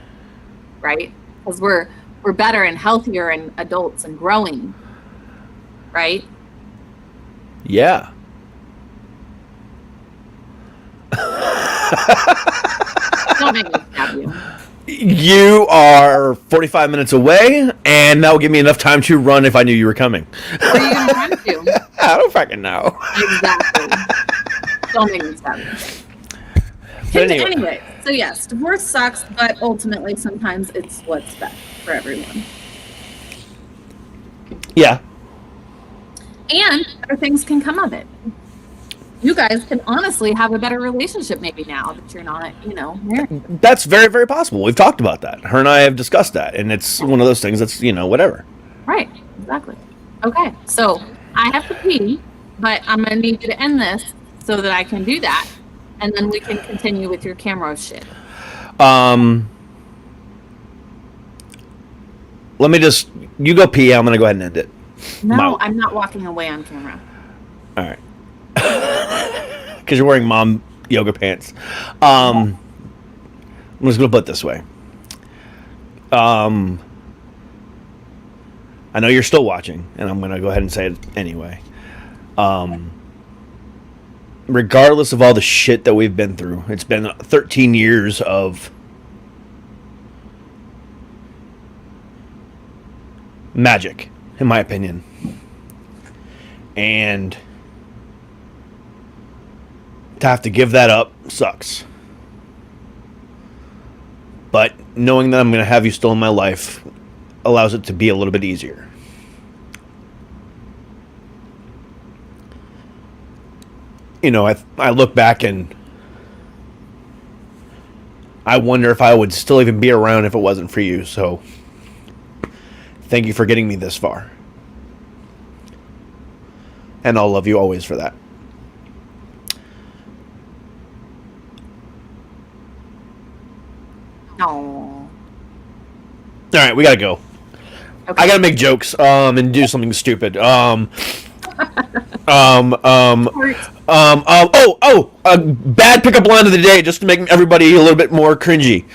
right? Because we're better and healthier and adults and growing, right? Yeah. Don't make me stab you. You are 45 minutes away, and that will give me enough time to run if I knew you were coming. Where are you going to run to? I don't fucking know. Exactly. Don't make me stab you. But Anyway, so yes, divorce sucks, but ultimately sometimes it's what's best for everyone. Yeah. And other things can come of it. You guys can honestly have a better relationship maybe now that you're not, married. That's very, very possible. We've talked about that. Her and I have discussed that, and it's one of those things that's, whatever. Right, exactly. Okay, so I have to pee, but I'm going to need you to end this so that I can do that, and then we can continue with your camera shit. Let me just, you go pee, I'm going to go ahead and end it. No, I'm not walking away on camera. All right. Because you're wearing mom yoga pants. I'm just going to put it this way. I know you're still watching, and I'm going to go ahead and say it anyway. Regardless of all the shit that we've been through, it's been 13 years of magic, in my opinion. And to have to give that up sucks. But knowing that I'm going to have you still in my life allows it to be a little bit easier. I look back and I wonder if I would still even be around if it wasn't for you. So thank you for getting me this far. And I'll love you always for that. No. All right, we gotta go. Okay. I gotta make jokes and do something stupid. A bad pickup line of the day, just to make everybody a little bit more cringy.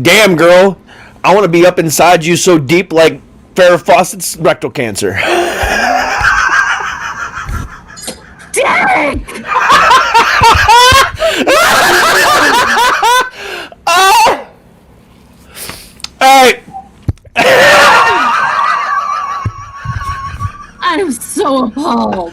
Damn, girl, I want to be up inside you so deep like Farrah Fawcett's rectal cancer. Derek! appalled.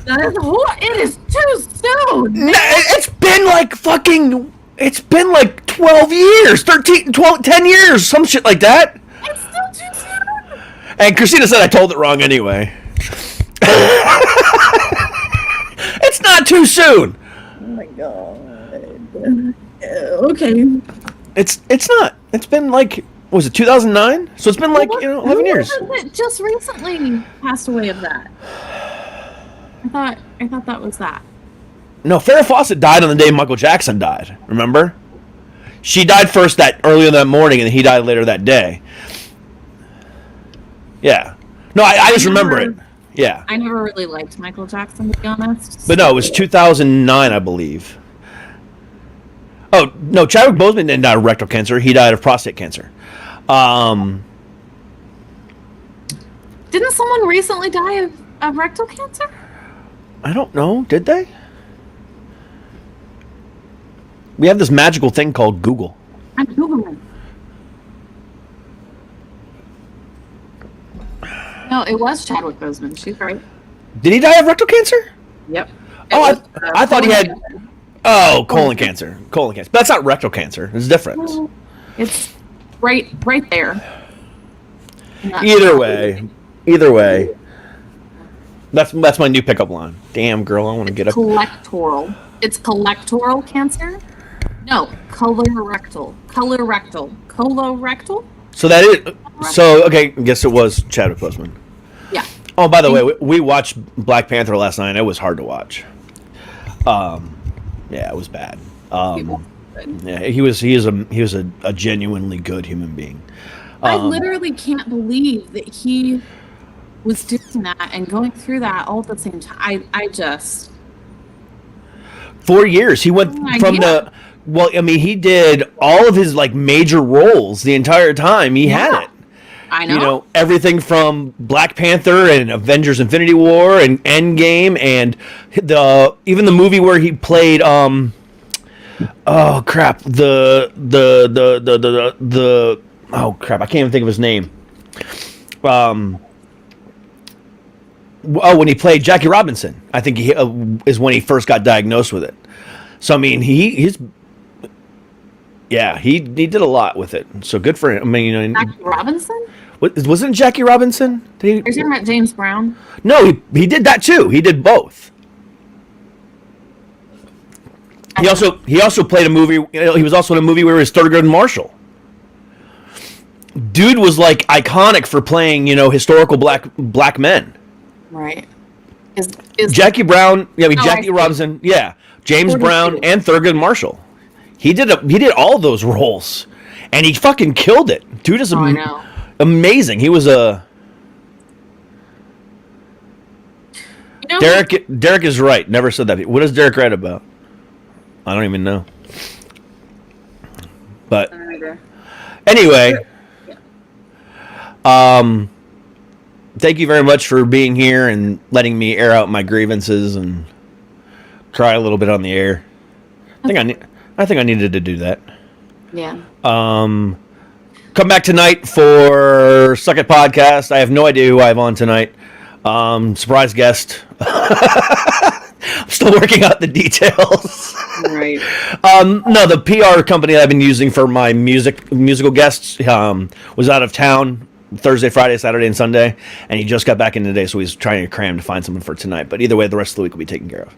That is it is too soon. It's been like fucking. It's been like 12 years, 13, 12, 10 years, some shit like that. It's still too soon. And Christina said I told it wrong anyway. It's not too soon. Oh my god. Okay. It's not. It's been like, what was it 2009? So it's been like 11 years. It just recently passed away of that. I thought that was that. No, Farrah Fawcett died on the day Michael Jackson died. Remember? She died first that earlier that morning, and he died later that day. Yeah. No, I just remember it. Yeah. I never really liked Michael Jackson, to be honest. But no, it was 2009, I believe. Oh, no, Chadwick Boseman didn't die of rectal cancer. He died of prostate cancer. Didn't someone recently die of rectal cancer? I don't know. Did they? We have this magical thing called Google. I'm Googling. No, it was Chadwick Boseman. She's right. Did he die of rectal cancer? Yep. Oh, I thought he had... Oh, colon cancer. Colon cancer. But that's not rectal cancer. It's different. It's right there. Either way. That's my new pickup line. Damn, girl, I want to get up. Collectoral. It's collectoral cancer? No, colorectal. Colorectal? So that is... So, okay, I guess it was Chadwick Boseman. Yeah. Oh, by the way, we watched Black Panther last night. It was hard to watch. Yeah, it was bad. Yeah, he was a genuinely good human being. I literally can't believe that he was doing that and going through that all at the same time. I just 4 years. He went from the... Well, I mean, he did all of his like major roles the entire time. He had it. I know. You know, everything from Black Panther and Avengers Infinity War and Endgame and even the movie where he played oh crap, oh crap, I can't even think of his name. When he played Jackie Robinson, I think he is when he first got diagnosed with it. So I mean, he did a lot with it. So good for him. I mean, you know, Jackie Robinson? Wasn't it Jackie Robinson? Are you talking about James Brown? No, he did that too. He did both. He also played a movie. You know, he was also in a movie where he was Thurgood Marshall. Dude was like iconic for playing, you know, historical black men. Right. Is Jackie Brown? Yeah, I mean, Jackie Robinson. Yeah, James 42. Brown and Thurgood Marshall. He did all those roles, and he fucking killed it. Dude is amazing. He was a. You know, Derek is right. Never said that. What is Derek right about? I don't even know. But anyway, thank you very much for being here and letting me air out my grievances and cry a little bit on the air. I think I needed to do that. Yeah. Come back tonight for Suck It Podcast. I have no idea who I have on tonight. Surprise guest. I'm still working out the details. Right. No, the PR company that I've been using for my musical guests was out of town Thursday, Friday, Saturday, and Sunday, and he just got back in today, so he's trying to cram to find someone for tonight. But either way, the rest of the week will be taken care of.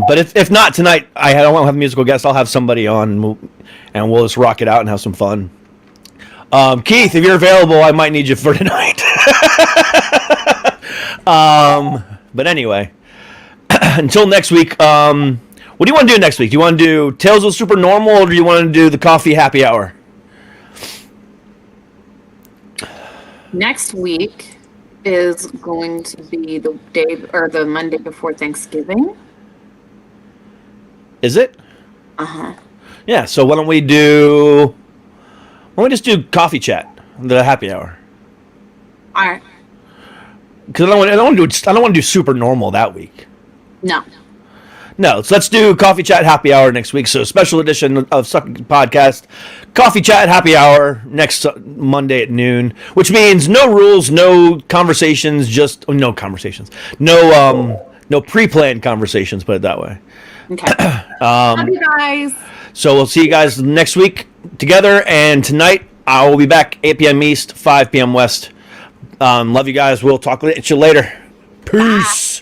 But if not tonight, I don't have a musical guest. I'll have somebody on, and we'll just rock it out and have some fun. Keith, if you're available, I might need you for tonight. But anyway, until next week, what do you want to do next week? Do you want to do Tales of Super Normal, or do you want to do the Coffee Happy Hour? Next week is going to be the day or the Monday before Thanksgiving. Is it? Uh-huh. Yeah, so why don't we just do coffee chat, the happy hour? All right. Because I don't want to do super normal that week. No. No, so let's do Coffee Chat Happy Hour next week. So special edition of Sucking Podcast, Coffee Chat Happy Hour next Monday at noon, which means no rules, no conversations, no conversations, no pre-planned conversations. Put it that way. Okay. Love you guys. So we'll see you guys next week together, and tonight I will be back 8 p.m. East, 5 p.m. West. Love you guys. We'll talk to you later. Peace.